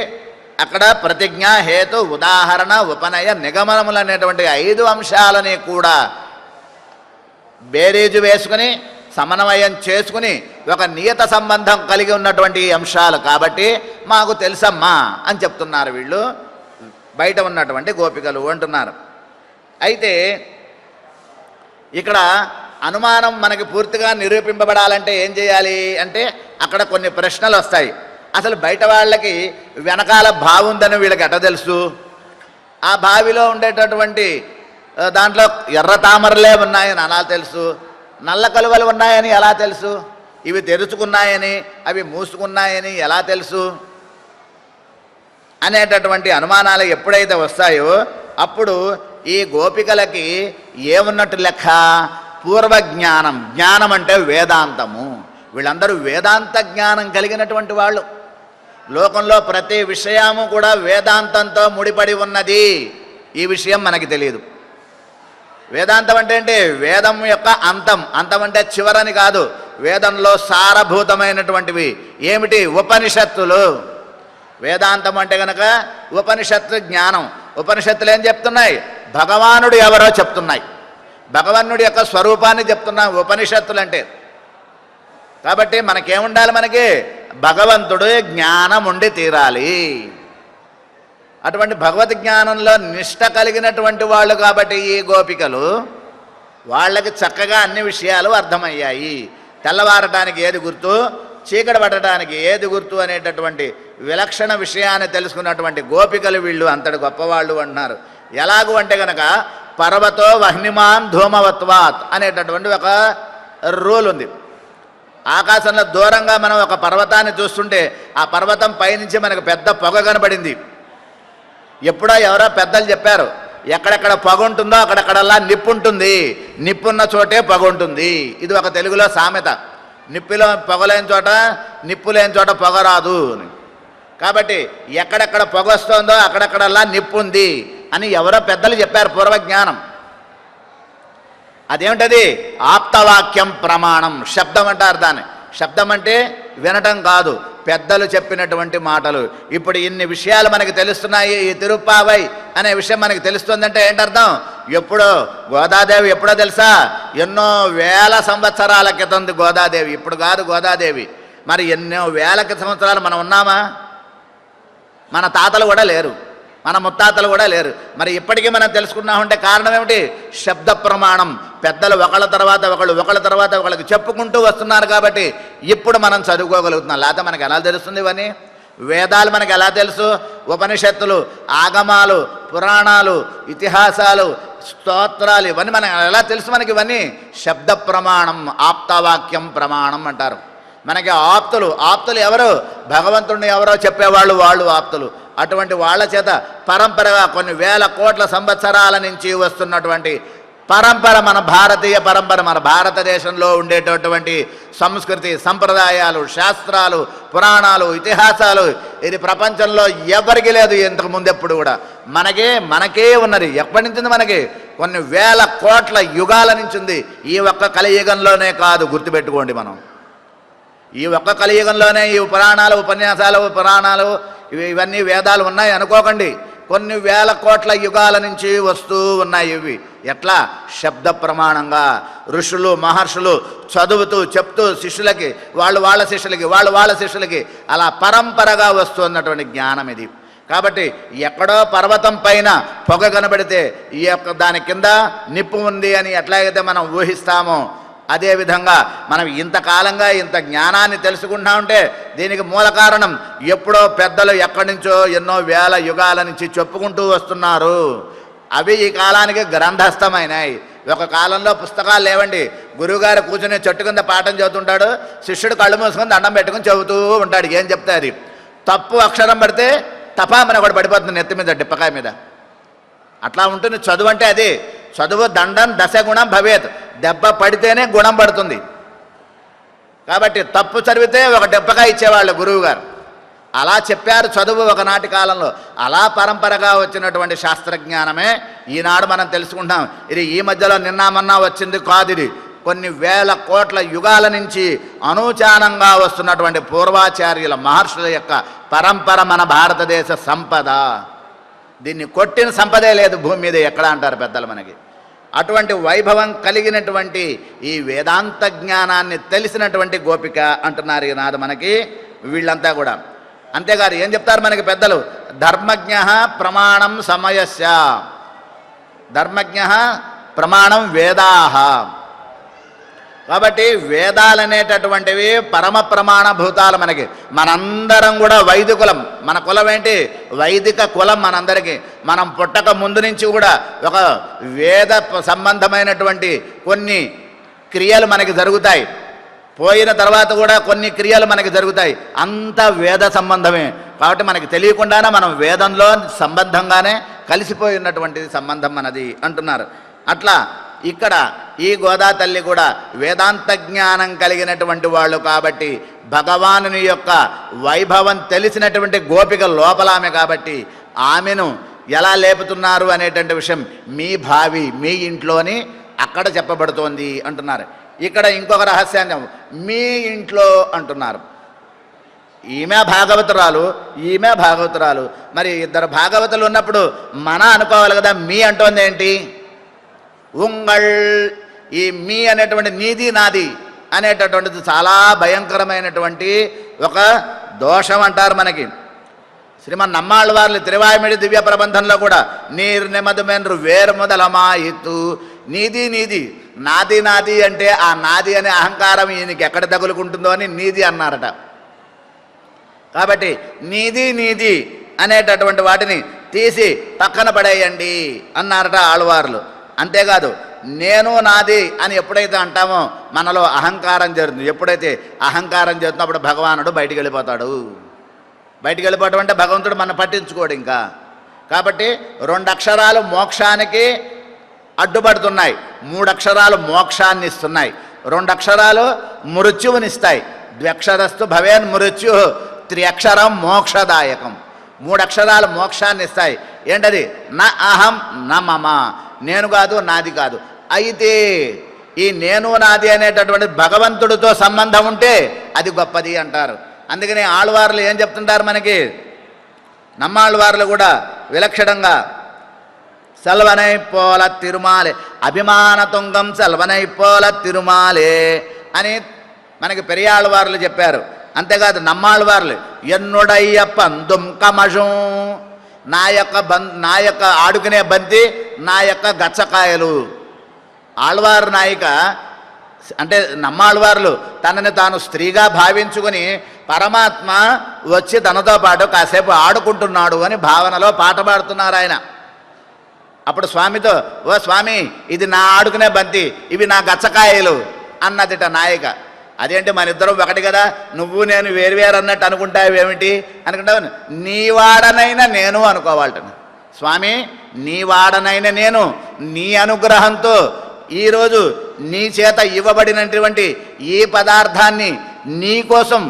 అక్కడ ప్రతిజ్ఞ, హేతు, ఉదాహరణ, ఉపనయ, నిగమనములు అనేటువంటి 5 అంశాలని కూడా బేరీజు వేసుకుని సమన్వయం చేసుకుని ఒక నియత సంబంధం కలిగి ఉన్నటువంటి అంశాలు కాబట్టి మాకు తెలుసమ్మా అని చెప్తున్నారు వీళ్ళు, బయట ఉన్నటువంటి గోపికలు అంటున్నారు. అయితే ఇక్కడ అనుమానం మనకి పూర్తిగా నిరూపింపబడాలంటే ఏం చేయాలి అంటే అక్కడ కొన్ని ప్రశ్నలు వస్తాయి. అసలు బయట వాళ్ళకి వెనకాల బావి ఉందని వీళ్ళకి ఎట్ట తెలుసు? ఆ బావిలో ఉండేటటువంటి దాంట్లో ఎర్ర తామరలే ఉన్నాయని అలా తెలుసు, నల్ల కలువలు ఉన్నాయని ఎలా తెలుసు, ఇవి తెరుచుకున్నాయని అవి మూసుకున్నాయని ఎలా తెలుసు అనేటటువంటి అనుమానాలు ఎప్పుడైతే వస్తాయో అప్పుడు ఈ గోపికలకి ఏమున్నట్టు లెక్క? పూర్వజ్ఞానం. జ్ఞానం అంటే వేదాంతము. వీళ్ళందరూ వేదాంత జ్ఞానం కలిగినటువంటి వాళ్ళు. లోకంలో ప్రతి విషయము కూడా వేదాంతంతో ముడిపడి ఉన్నది. ఈ విషయం మనకి తెలియదు. వేదాంతం అంటే ఏంటి? వేదం యొక్క అంతం. అంతం అంటే చివరని కాదు, వేదంలో సారభూతమైనటువంటివి ఏమిటి? ఉపనిషత్తులు. వేదాంతం అంటే గనక ఉపనిషత్తు జ్ఞానం. ఉపనిషత్తులు ఏం చెప్తున్నాయి? భగవానుడు ఎవరో చెప్తున్నాయి, భగవానుడి యొక్క స్వరూపాన్ని చెప్తున్నాయి ఉపనిషత్తులు అంటే. కాబట్టి మనకేముండాలి? మనకి భగవంతుడు జ్ఞానం ఉండి తీరాలి. అటువంటి భగవద్ జ్ఞానంలో నిష్ట కలిగినటువంటి వాళ్ళు కాబట్టి ఈ గోపికలు, వాళ్ళకి చక్కగా అన్ని విషయాలు అర్థమయ్యాయి. తెల్లవారటానికి ఏది గుర్తు, చీకటి పట్టడానికి ఏది గుర్తు అనేటటువంటి విలక్షణ విషయాన్ని తెలుసుకున్నటువంటి గోపికలు వీళ్ళు అంతటి గొప్పవాళ్ళు అంటున్నారు. ఎలాగూ అంటే గనక పర్వతో వహ్నిమాన్ ధూమవత్వాత్ అనేటటువంటి ఒక రూల్ ఉంది. ఆకాశంలో దూరంగా మనం ఒక పర్వతాన్ని చూస్తుంటే ఆ పర్వతం పైనుంచి మనకు పెద్ద పొగ కనబడింది. ఎప్పుడో ఎవరో పెద్దలు చెప్పారు, ఎక్కడెక్కడ పొగ ఉంటుందో అక్కడక్కడల్లా నిప్పు ఉంటుంది, నిప్పున్న చోటే పొగ ఉంటుంది. ఇది ఒక తెలుగులో సామెత. నిప్పులో పొగ లేని చోట, నిప్పు లేని చోట పొగ రాదు. కాబట్టి ఎక్కడెక్కడ పొగ వస్తుందో అక్కడక్కడల్లా నిప్పు ఉంది అని ఎవరో పెద్దలు చెప్పారు, పూర్వజ్ఞానం. అదేమిటది? ఆప్తవాక్యం ప్రమాణం. శబ్దం అంటారు దాన్ని. శబ్దం అంటే వినటం కాదు, పెద్దలు చెప్పినటువంటి మాటలు. ఇప్పుడు ఇన్ని విషయాలు మనకి తెలుస్తున్నాయి. ఈ తిరుప్పావై అనే విషయం మనకి తెలుస్తుందంటే ఏంటర్థం? ఎప్పుడో గోదాదేవి, ఎప్పుడో తెలుసా? ఎన్నో వేల సంవత్సరాల క్రితం గోదాదేవి, ఇప్పుడు కాదు గోదాదేవి. మరి ఎన్నో వేల సంవత్సరాలు మనం ఉన్నామా? మన తాతలు కూడా లేరు, మన ముత్తాతలు కూడా లేరు. మరి ఇప్పటికీ మనం తెలుసుకున్నామంటే కారణం ఏమిటి? శబ్ద ప్రమాణం. పెద్దలు ఒకళ్ళ తర్వాత ఒకళ్ళు, ఒకళ్ళ తర్వాత ఒకళ్ళకి చెప్పుకుంటూ వస్తున్నారు కాబట్టి ఇప్పుడు మనం చదువుకోగలుగుతున్నాం. లేకపోతే మనకు ఎలా తెలుస్తుంది ఇవన్నీ? వేదాలు మనకు ఎలా తెలుసు? ఉపనిషత్తులు, ఆగమాలు, పురాణాలు, ఇతిహాసాలు, స్తోత్రాలు, ఇవన్నీ మనకు ఎలా తెలుసు? మనకి ఇవన్నీ శబ్ద ప్రమాణం, ఆప్తవాక్యం ప్రమాణం అంటారు. మనకి ఆప్తులు ఎవరు? భగవంతుడిని ఎవరో చెప్పేవాళ్ళు, వాళ్ళు ఆప్తులు. అటువంటి వాళ్ళ చేత పరంపరగా కొన్ని వేల కోట్ల సంవత్సరాల నుంచి వస్తున్నటువంటి పరంపర, మన భారతీయ పరంపర, మన భారతదేశంలో ఉండేటటువంటి సంస్కృతి, సంప్రదాయాలు, శాస్త్రాలు, పురాణాలు, ఇతిహాసాలు, ఇది ప్రపంచంలో ఎవరికి లేదు ఇంతకు ముందు ఎప్పుడు కూడా. మనకే ఉన్నది. ఎప్పటి నుంచి ఉంది? మనకి కొన్ని వేల కోట్ల యుగాల నుంచి ఉంది. ఈ ఒక్క కలియుగంలోనే కాదు, గుర్తుపెట్టుకోండి. మనం ఈ ఒక్క కలియుగంలోనే ఈ పురాణాలు, ఉపన్యాసాలు, పురాణాలు, ఇవన్నీ వేదాలు ఉన్నాయి అనుకోకండి. కొన్ని వేల కోట్ల యుగాల నుంచి వస్తూ ఉన్నాయి ఇవి. ఎట్లా? శబ్ద ప్రమాణంగా ఋషులు, మహర్షులు చదువుతూ చెప్తూ శిష్యులకి, వాళ్ళ శిష్యులకి, వాళ్ళ శిష్యులకి అలా పరంపరగా వస్తున్నటువంటి జ్ఞానం ఇది. కాబట్టి ఎక్కడో పర్వతం పైన పొగ కనబడితే ఈ యొక్క దాని కింద నిప్పు ఉంది అని ఎట్లాగైతే మనం ఊహిస్తామో, అదేవిధంగా మనం ఇంతకాలంగా ఇంత జ్ఞానాన్ని తెలుసుకుంటా ఉంటే దీనికి మూల కారణం ఎప్పుడో పెద్దలు ఎక్కడి నుంచో ఎన్నో వేల యుగాల నుంచి చెప్పుకుంటూ వస్తున్నారు. అవి ఈ కాలానికి గ్రంథస్థమైనాయి. ఒక కాలంలో పుస్తకాలు లేవండి. గురువుగారు కూర్చుని చెట్టు కింద పాఠం చదువుతుంటాడు, శిష్యుడు కళ్ళు మూసుకొని దండం పెట్టుకుని చదువుతూ ఉంటాడు. ఏం చెప్తే అది తప్పు అక్షరం పడితే తపామని ఒకటి పడిపోతుంది నెత్తి మీద, డిప్పకాయ మీద. అట్లా ఉంటుంది చదువు అంటే. అది చదువు దండం దశగుణం భవేత్. దెబ్బ పడితేనే గుణం పడుతుంది. కాబట్టి తప్పు చదివితే ఒక దెబ్బకాయ ఇచ్చేవాళ్ళు గురువు గారు. అలా చెప్పారు చదువు ఒకనాటి కాలంలో. అలా పరంపరగా వచ్చినటువంటి శాస్త్రజ్ఞానమే ఈనాడు మనం తెలుసుకుంటాం. ఇది ఈ మధ్యలో నిన్నామన్నా వచ్చింది కాదు. ఇది కొన్ని వేల కోట్ల యుగాల నుంచి అనూచానంగా వస్తున్నటువంటి పూర్వాచార్యుల, మహర్షుల యొక్క పరంపర మన భారతదేశ సంపద. దీన్ని కొట్టిన సంపదే లేదు భూమి మీద ఎక్కడ అంటారు పెద్దలు మనకి. అటువంటి వైభవం కలిగినటువంటి ఈ వేదాంత జ్ఞానాన్ని తెలిసినటువంటి గోపిక అంటున్నారు ఈనాడు మనకి వీళ్ళంతా కూడా. అంతేకాదు ఏం చెప్తారు మనకి పెద్దలు? ధర్మజ్ఞ ప్రమాణం సమయస్య. ధర్మజ్ఞ ప్రమాణం వేదాహ. కాబట్టి వేదాలనేటటువంటివి పరమ ప్రమాణభూతాలు మనకి. మనందరం కూడా వైదికులం. మన కులం ఏంటి? వైదిక కులం మనందరికీ. మనం పుట్టక ముందు నుంచి కూడా ఒక వేద సంబంధమైనటువంటి కొన్ని క్రియలు మనకి జరుగుతాయి. పోయిన తర్వాత కూడా కొన్ని క్రియలు మనకి జరుగుతాయి. అంత వేద సంబంధమే. కాబట్టి మనకి తెలియకుండానే మనం వేదంలో సంబంధంగానే కలిసిపోయి ఉన్నటువంటి సంబంధం మనది అంటున్నారు. అట్లా ఇక్కడ ఈ గోదా తల్లి కూడా వేదాంత జ్ఞానం కలిగినటువంటి వాళ్ళు కాబట్టి భగవానుని యొక్క వైభవం తెలిసినటువంటి గోపిక లోపల ఆమె కాబట్టి ఆమెను ఎలా లేపుతున్నారు అనేటువంటి విషయం మీ భావి, మీ ఇంట్లోని అక్కడ చెప్పబడుతోంది అంటున్నారు. ఇక్కడ ఇంకొక రహస్యాన్ని మీ ఇంట్లో అంటున్నారు. ఈమె భాగవతురాలు, ఈమె భాగవతురాలు. మరి ఇద్దరు భాగవతులు ఉన్నప్పుడు మన అనుకోవాలి కదా. మీ అంటోంది ఏంటి? ఉంగళ్. ఈ మీ అనేటువంటి నీది నాది అనేటటువంటిది చాలా భయంకరమైనటువంటి ఒక దోషం అంటారు మనకి. శ్రీమన్ నమ్మాళ్ళవార్లు తిరువాయిమిడి దివ్య ప్రబంధంలో కూడా నీరు నెమ్మదమేనరు వేరు మొదలమాయితు. నీది నీది, నాది నాది అంటే ఆ నాది అనే అహంకారం ఈయనకి ఎక్కడ తగులుకుంటుందో అని నీది అన్నారట. కాబట్టి నీది నీది అనేటటువంటి వాటిని తీసి పక్కన పడేయండి అన్నారట ఆళ్వార్లు. అంతేకాదు నేను నాది అని ఎప్పుడైతే అంటామో మనలో అహంకారం జరుగుతుంది. ఎప్పుడైతే అహంకారం జరుగుతుందో అప్పుడు భగవానుడు బయటికి వెళ్ళిపోతాడు. బయటికి వెళ్ళిపోవటం అంటే భగవంతుడు మనం పట్టించుకోడు ఇంకా. కాబట్టి 2 అక్షరాలు మోక్షానికి అడ్డుపడుతున్నాయి, 3 అక్షరాలు మోక్షాన్ని ఇస్తున్నాయి, 2 అక్షరాలు మృత్యువునిస్తాయి. ద్వ్యక్షరస్తు భవేన్ మృత్యు, 3 అక్షరం మోక్షదాయకం. 3 అక్షరాలు మోక్షాన్ని ఇస్తాయి. ఏంటది? నా అహం నా మమ, నేను కాదు నాది కాదు. అయితే ఈ నేను నాది అనేటటువంటి భగవంతుడితో సంబంధం ఉంటే అది గొప్పది అంటారు. అందుకని ఆళ్వార్లు ఏం చెప్తుంటారు మనకి? నమ్మాళ్ళవార్లు కూడా విలక్షణంగా సెల్వనై పోల తిరుమాలే అభిమాన తుంగం సెల్వనై పోల తిరుమాలే అని మనకి పెరియాళ్ళవార్లు చెప్పారు. అంతేకాదు నమ్మాళ్ళవార్లు ఎన్నుడయ్య పందుం కమషం, నా యొక్క ఆడుకునే బంతి, నా యొక్క గచ్చకాయలు. ఆళ్వారు నాయిక అంటే నమ్మాళ్ళవార్లు తనని తాను స్త్రీగా భావించుకుని పరమాత్మ వచ్చి తనతో పాటు కాసేపు ఆడుకుంటున్నాడు అని భావనలో పాట పాడుతున్నారు ఆయన. అప్పుడు స్వామితో, ఓ స్వామి ఇది నా ఆడుకునే బంతి, ఇవి నా గచ్చకాయలు అన్నదిట నాయిక. అదేంటి మన ఇద్దరం ఒకటి కదా, నువ్వు నేను వేరువేరు అన్నట్టు అనుకుంటావేమిటి అనుకుంటావు? నీవాడనైనా నేను అనుకోవాలట. స్వామి నీవాడనైనా నేను నీ అనుగ్రహంతో ఈరోజు నీ చేత ఇవ్వబడినటువంటి ఈ పదార్థాన్ని నీ కోసం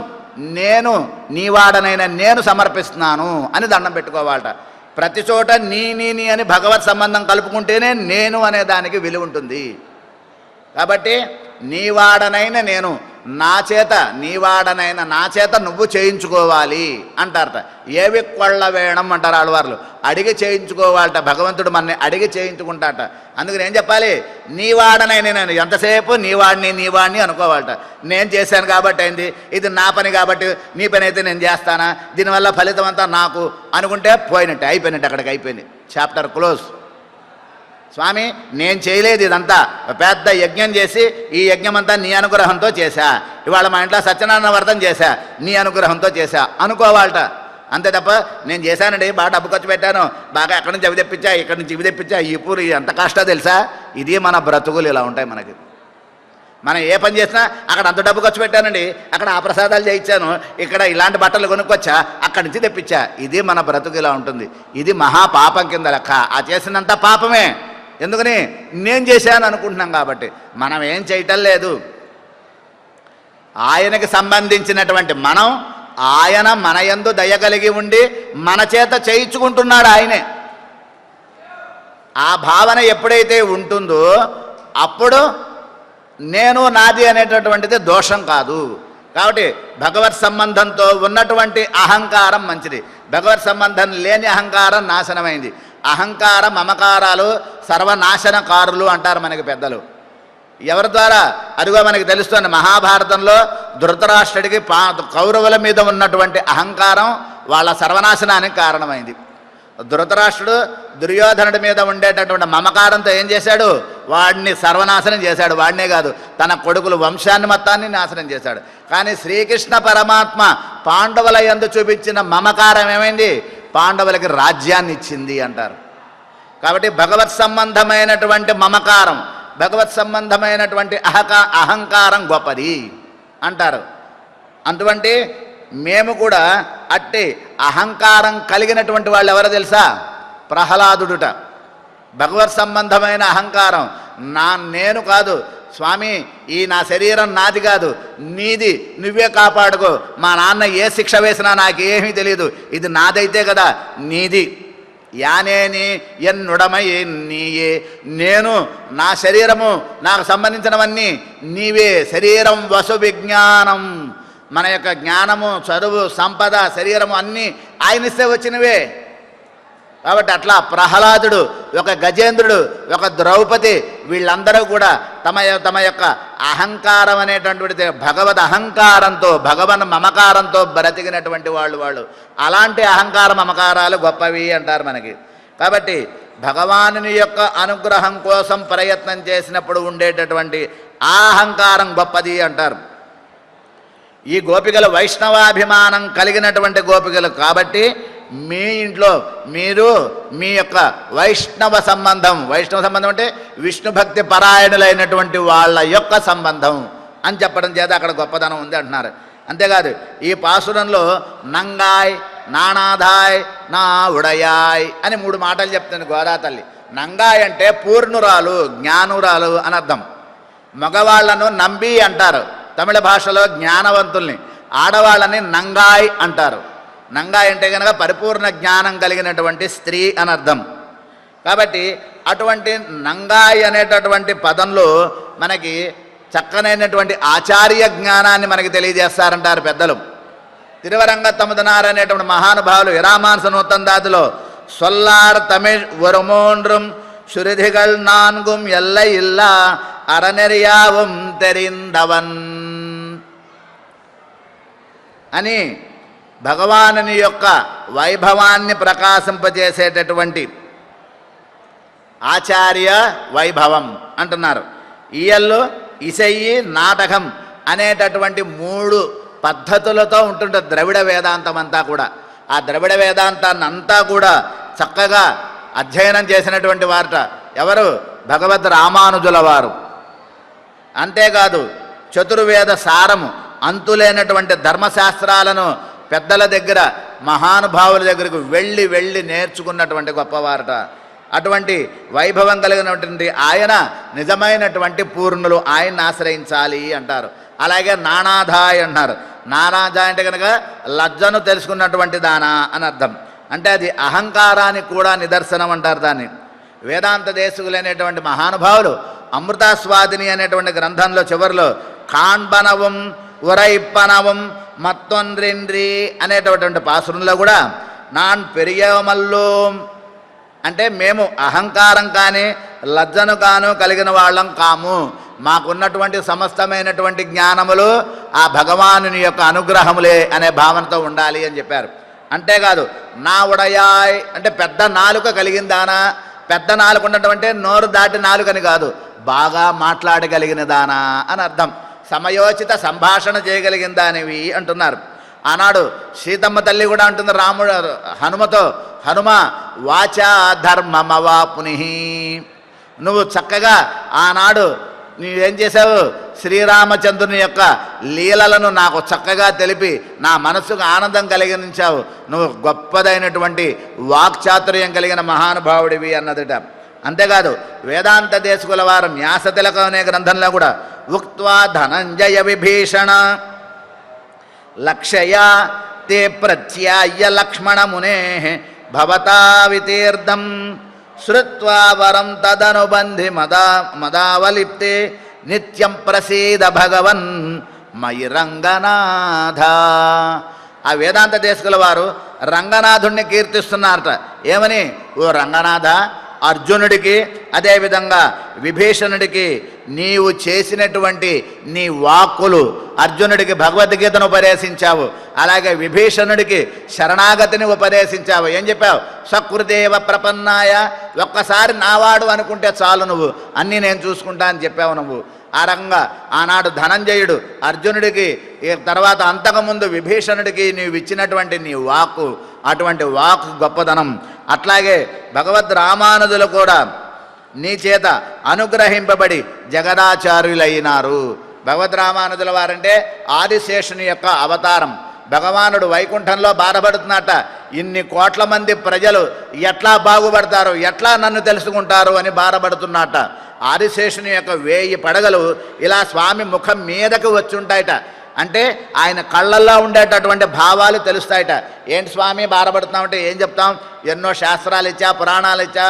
నేను నీవాడనైనా నేను సమర్పిస్తున్నాను అని దండం పెట్టుకోవాలట. ప్రతి చోట నీ అని భగవత్ సంబంధం కలుపుకుంటేనే నేను అనే దానికి విలువ ఉంటుంది. కాబట్టి నీవాడనైనా నేను, నా చేత నీవాడనైనా నా చేత నువ్వు చేయించుకోవాలి అంటారట. ఏవి కొళ్ళ వేయడం అంటారు ఆళ్వార్లు. అడిగి చేయించుకోవాలట. భగవంతుడు మనని అడిగి చేయించుకుంటాట. అందుకని ఏం చెప్పాలి? నీవాడనైనా నేను, ఎంతసేపు నీవాడిని అనుకోవాలట. నేను చేశాను కాబట్టి అయింది, ఇది నా పని కాబట్టి నీ పని అయితే నేను చేస్తానా, దీనివల్ల ఫలితం అంతా నాకు అనుకుంటే పోయినట్టే, అయిపోయినట్టు, అక్కడికి అయిపోయింది, చాప్టర్ క్లోజ్. స్వామి నేను చేయలేదు, ఇదంతా పెద్ద యజ్ఞం చేసి ఈ యజ్ఞం అంతా నీ అనుగ్రహంతో చేశా, ఇవాళ మా ఇంట్లో సత్యనారాయణ వ్రతం చేశా నీ అనుగ్రహంతో చేశా అనుకోవాలట. అంతే తప్ప నేను చేశానండి, బాగా డబ్బు ఖర్చు పెట్టాను, బాగా ఎక్కడి నుంచి అవి తెప్పించా, ఇక్కడి నుంచి ఇవి తెప్పించా, ఈ పూరు ఎంత కష్టం తెలుసా. ఇది మన బ్రతుకులు ఇలా ఉంటాయి మనకి. మనం ఏ పని చేసినా అక్కడ అంత డబ్బు ఖర్చు పెట్టానండి, అక్కడ ఆ ప్రసాదాలు చేయించాను, ఇక్కడ ఇలాంటి బట్టలు కొనుక్కొచ్చా, అక్కడి నుంచి తెప్పించా. ఇది మన బ్రతుకు ఇలా ఉంటుంది. ఇది మహాపాపం కింద లెక్క. ఆ చేసినంత పాపమే. ఎందుకని? నేను చేశాను అనుకుంటున్నాం కాబట్టి. మనం ఏం చేయటం లేదు. ఆయనకి సంబంధించినటువంటి మనం, ఆయన మన యందు దయగలిగి ఉండి మన చేత చేయించుకుంటున్నాడు ఆయనే. ఆ భావన ఎప్పుడైతే ఉంటుందో అప్పుడు నేను నాది అనేటటువంటిది దోషం కాదు. కాబట్టి భగవత్ సంబంధంతో ఉన్నటువంటి అహంకారం మంచిది, భగవత్ సంబంధం లేని అహంకారం నాశనమైంది. అహంకార మమకారాలు సర్వనాశనకారులు అంటారు మనకి పెద్దలు. ఎవరి ద్వారా? అదిగో మనకి తెలుస్తుంది, మహాభారతంలో ధృతరాష్ట్రుడికి కౌరవుల మీద ఉన్నటువంటి అహంకారం వాళ్ళ సర్వనాశనానికి కారణమైంది. ధృతరాష్ట్రుడు దుర్యోధనుడి మీద ఉండేటటువంటి మమకారంతో ఏం చేశాడు? వాడిని సర్వనాశనం చేశాడు. వాడినే కాదు, తన కొడుకులు వంశాన్ని మొత్తాన్ని నాశనం చేశాడు. కానీ శ్రీకృష్ణ పరమాత్మ పాండవుల యందు చూపించిన మమకారం ఏమైంది? పాండవులకి రాజ్యాన్ని ఇచ్చింది అంటారు. కాబట్టి భగవత్ సంబంధమైనటువంటి మమకారం, భగవత్ సంబంధమైనటువంటి అహంకారం గొప్పది అంటారు. అటువంటి మేము కూడా అట్టి అహంకారం కలిగినటువంటి వాళ్ళు ఎవరో తెలుసా? ప్రహ్లాదుడుట. భగవత్ సంబంధమైన అహంకారం. నేను కాదు స్వామి, ఈ నా శరీరం నాది కాదు, నీది, నువ్వే కాపాడుకో. మా నాన్న ఏ శిక్ష వేసినా నాకేమీ తెలియదు, ఇది నాదైతే కదా నీది. యానేని ఎన్నుడమై నీయే, నేను నా శరీరము నాకు సంబంధించినవన్నీ నీవే. శరీరం వసు విజ్ఞానం, మన యొక్క జ్ఞానము, చదువు, సంపద, శరీరము అన్నీ ఆయనిస్తే వచ్చినవే. కాబట్టి అట్లా ప్రహ్లాదుడు, ఒక గజేంద్రుడు, ఒక ద్రౌపది, వీళ్ళందరూ కూడా తమ యొక్క అహంకారం అనేటటువంటిది భగవద్ అహంకారంతో, భగవన్ మమకారంతో బ్రతికినటువంటి వాళ్ళు. అలాంటి అహంకార మమకారాలు గొప్పవి అంటారు మనకి. కాబట్టి భగవానుని యొక్క అనుగ్రహం కోసం ప్రయత్నం చేసినప్పుడు ఉండేటటువంటి ఆ అహంకారం గొప్పది అంటారు. ఈ గోపికలు వైష్ణవాభిమానం కలిగినటువంటి గోపికలు కాబట్టి మీ ఇంట్లో మీరు మీ యొక్క వైష్ణవ సంబంధం అంటే విష్ణు భక్తి పరాయణులైనటువంటి వాళ్ళ యొక్క సంబంధం అని చెప్పడం చేత అక్కడ గొప్పదనం ఉంది అంటున్నారు. అంతేకాదు ఈ పాసురంలో నంగాయ్, నానాధాయ్, నా ఉడయాయ్ అని 3 మాటలు చెప్తుంది గోదా తల్లి. నంగాయ్ అంటే పూర్ణురాలు, జ్ఞానురాలు అని అర్థం. మగవాళ్లను నంబి అంటారు తమిళ భాషలో జ్ఞానవంతుల్ని, ఆడవాళ్ళని నంగాయ్ అంటారు. నంగాయ్ అంటే కనుక పరిపూర్ణ జ్ఞానం కలిగినటువంటి స్త్రీ అని అర్థం. కాబట్టి అటువంటి నంగాయ్ అనేటటువంటి పదంలో మనకి చక్కనైనటువంటి ఆచార్య జ్ఞానాన్ని మనకి తెలియజేస్తారంటారు పెద్దలు. తిరువరంగ తముదనార్ అనేటువంటి మహానుభావులు ఇరామాన్స నూతందాదులో సొల్లార్ తమిళ్ ఒరుమూన్றும் சுருதிகள் 4 எல்லை இல்லா அறநெறியாவும் தெரிந்தவன் అని భగవానుని యొక్క వైభవాన్ని ప్రకాశింపజేసేటటువంటి ఆచార్య వైభవం అంటున్నారు. ఈయల్లో ఇసయ్యి నాటకం అనేటటువంటి 3 పద్ధతులతో ఉంటుంటుంది ద్రవిడ వేదాంతం అంతా కూడా. ఆ ద్రవిడ వేదాంతాన్ని అంతా కూడా చక్కగా అధ్యయనం చేసినటువంటి వారట ఎవరు? భగవద్ రామానుజుల వారు. అంతేకాదు చతుర్వేద సారము, అంతులేనటువంటి ధర్మశాస్త్రాలను పెద్దల దగ్గర, మహానుభావుల దగ్గరకు వెళ్ళి నేర్చుకున్నటువంటి గొప్పవారట. అటువంటి వైభవం కలిగినటువంటి ఆయన నిజమైనటువంటి పూర్ణులు, ఆయన్ని ఆశ్రయించాలి అంటారు. అలాగే నానాధాయ్ అన్నారు. నానాధాయ్ అంటే కనుక లజ్జను తెలుసుకున్నటువంటి దానా అని అర్థం. అంటే అది అహంకారానికి కూడా నిదర్శనం అంటారు దాన్ని. వేదాంత దేశకులైనటువంటి మహానుభావులు అమృతాస్వాదిని అనేటువంటి గ్రంథంలో చివరిలో కాణ్బనవం ఉరైప్పనవం మత్తొంద్రింద్రి అనేటటువంటి పాసురంలో కూడా నాన్ పెరియమల్లో అంటే మేము అహంకారం కానీ లజ్జను కాను కలిగిన వాళ్ళం కాము, మాకున్నటువంటి సమస్తమైనటువంటి జ్ఞానములు ఆ భగవానుని యొక్క అనుగ్రహములే అనే భావనతో ఉండాలి అని చెప్పారు. అంతేకాదు నా ఉడయాయ్ అంటే పెద్ద నాలుక కలిగిందానా, పెద్ద నాలుక ఉన్నటువంటి నోరు దాటి నాలుకని కాదు, బాగా మాట్లాడగలిగిన దానా అని అర్థం. సమయోచిత సంభాషణ చేయగలిగిన దానివి అంటున్నారు. ఆనాడు సీతమ్మ తల్లి కూడా అంటుంది హనుమతో, హనుమ వాచా ధర్మమవాపుని, నువ్వు చక్కగా ఆనాడు నువ్వేం చేశావు, శ్రీరామచంద్రుని యొక్క లీలలను నాకు చక్కగా తెలిపి నా మనస్సుకు ఆనందం కలిగించావు, నువ్వు గొప్పదైనటువంటి వాక్చాతుర్యం కలిగిన మహానుభావుడివి అన్నదట. అంతేకాదు వేదాంత దేశకుల వారు న్యాసతిలకం అనే గ్రంథంలో కూడా ఉక్త్వా ధనంజయ విభీషణ లక్షయా తే ప్రత్యాయ లక్ష్మణమునే భవతా వితీర్థం శ్రుత్వా వరం తదనుబంధి మదావలిప్తే నిత్యం ప్రసీద భగవన్ మయి రంగనాథ. ఆ వేదాంత దేశకుల వారు రంగనాథుణ్ణి కీర్తిస్తున్నారట. ఏమని? ఓ రంగనాథ, అర్జునుడికి అదేవిధంగా విభీషణుడికి నీవు చేసినటువంటి నీ వాక్కులు, అర్జునుడికి భగవద్గీతను ఉపదేశించావు, అలాగే విభీషణుడికి శరణాగతిని ఉపదేశించావు. ఏం చెప్పావు? సకృదేవ ప్రపన్నాయ, ఒక్కసారి నావాడు అనుకుంటే చాలు, నువ్వు అన్నీ నేను చూసుకుంటా అని చెప్పావు నువ్వు. ఆ రంగా ఆనాడు ధనంజయుడు అర్జునుడికి, తర్వాత అంతకుముందు విభీషణుడికి నీవు ఇచ్చినటువంటి నీ వాక్కు, అటువంటి వాక్ గొప్పదనం. అట్లాగే భగవద్ రామానుజులు కూడా నీ చేత అనుగ్రహింపబడి జగదాచార్యులైనారు. భగవద్ రామానుజుల వారంటే ఆదిశేషుని యొక్క అవతారం. భగవానుడు వైకుంఠంలో బాధపడుతున్నట్ట, ఇన్ని కోట్ల మంది ప్రజలు ఎట్లా బాగుపడతారు, ఎట్లా నన్ను తెలుసుకుంటారు అని బాధపడుతున్నట్ట. ఆదిశేషుని యొక్క 1000 పడగలు ఇలా స్వామి ముఖం మీదకు వచ్చుంటాయట. అంటే ఆయన కళ్ళల్లో ఉండేటటువంటి భావాలు తెలుస్తాయట. ఏంటి స్వామి బాధపడుతున్నామంటే ఏం చెప్తాం? ఎన్నో శాస్త్రాలు ఇచ్చా, పురాణాలు ఇచ్చా,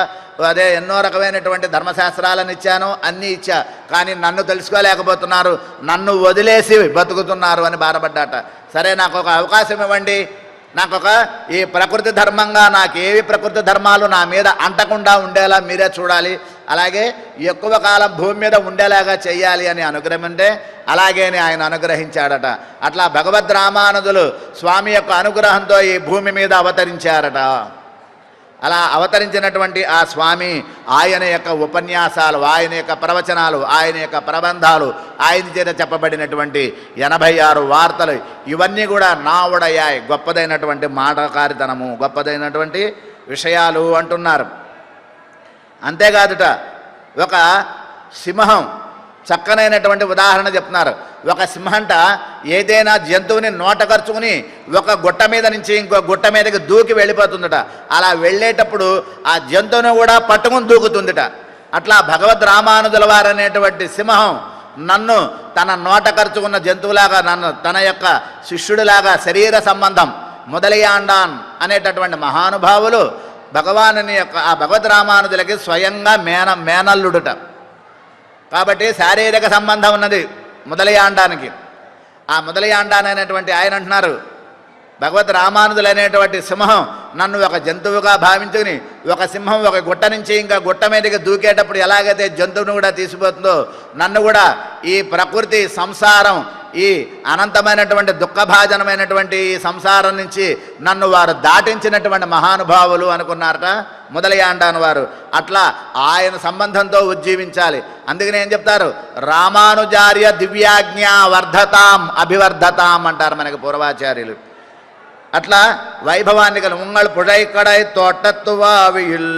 అదే ఎన్నో రకమైనటువంటి ధర్మశాస్త్రాలను ఇచ్చాను, అన్నీ ఇచ్చా, కానీ నన్ను తెలుసుకోలేకపోతున్నారు, నన్ను వదిలేసి బతుకుతున్నారు అని బాధపడ్డాట. సరే, నాకు ఒక అవకాశం ఇవ్వండి, నాకొక ఈ ప్రకృతి ధర్మంగా నాకేవి ప్రకృతి ధర్మాలు నా మీద అంటకుండా ఉండేలా మీరే చూడాలి, అలాగే ఎక్కువ కాలం భూమి మీద ఉండేలాగా చెయ్యాలి అని అనుగ్రహమంటే అలాగేనే ఆయన అనుగ్రహించాడట. అట్లా భగవద్ రామానుజులు స్వామి యొక్క అనుగ్రహంతో ఈ భూమి మీద అవతరించారట. అలా అవతరించినటువంటి ఆ స్వామి ఆయన యొక్క ఉపన్యాసాలు, ఆయన యొక్క ప్రవచనాలు, ఆయన యొక్క ప్రబంధాలు, ఆయన చేత చెప్పబడినటువంటి 86 వార్తలు ఇవన్నీ కూడా నావుడయ్యాయి. గొప్పదైనటువంటి మాటకారితనము, గొప్పదైనటువంటి విషయాలు అంటున్నారు. అంతేకాదుట, ఒక సింహం చక్కనైనటువంటి ఉదాహరణ చెప్తున్నారు. ఒక సింహంట ఏదైనా జంతువుని నోటకరుచుకుని ఒక గుట్ట మీద నుంచి ఇంకో గుట్ట మీదకి దూకి వెళ్ళిపోతుందట. అలా వెళ్ళేటప్పుడు ఆ జంతువుని కూడా పట్టుకుని దూకుతుందట. అట్లా భగవద్ రామానుజుల వారు అనేటువంటి సింహం నన్ను తన నోటకరుచుకున్న జంతువులాగా, నన్ను తన యొక్క శిష్యుడిలాగా శరీర సంబంధం మొదలయాండాన్ అనేటటువంటి మహానుభావులు భగవానుని యొక్క ఆ భగవద్ రామానుజులకి స్వయంగా మేనల్లుడుట. కాబట్టి శారీరక సంబంధం ఉన్నది మొదలయాండానికి. ఆ మొదలయాండాన్ అనేటువంటి ఆయన అంటున్నారు, భగవద్ రామానుజులు అనేటువంటి సింహం నన్ను ఒక జంతువుగా భావించుకుని, ఒక సింహం ఒక గుట్ట నుంచి ఇంకా గుట్ట మీదకి దూకేటప్పుడు ఎలాగైతే జంతువును కూడా తీసిపోతుందో, నన్ను కూడా ఈ ప్రకృతి సంసారం, ఈ అనంతమైనటువంటి దుఃఖభాజనమైనటువంటి ఈ సంసారం నుంచి నన్ను వారు దాటించినటువంటి మహానుభావులు అనుకున్నారట మొదలయాండాన్ వారు. అట్లా ఆయన సంబంధంతో ఉజ్జీవించాలి. అందుకని ఏం చెప్తారు? రామానుజార్య దివ్యాజ్ఞ వర్ధతాం అభివర్ధతాం అంటారు మనకి పూర్వాచార్యులు. అట్లా వైభవాన్ని కల ఉంగళ్ పుడై కడై తోటత్తువావియుల్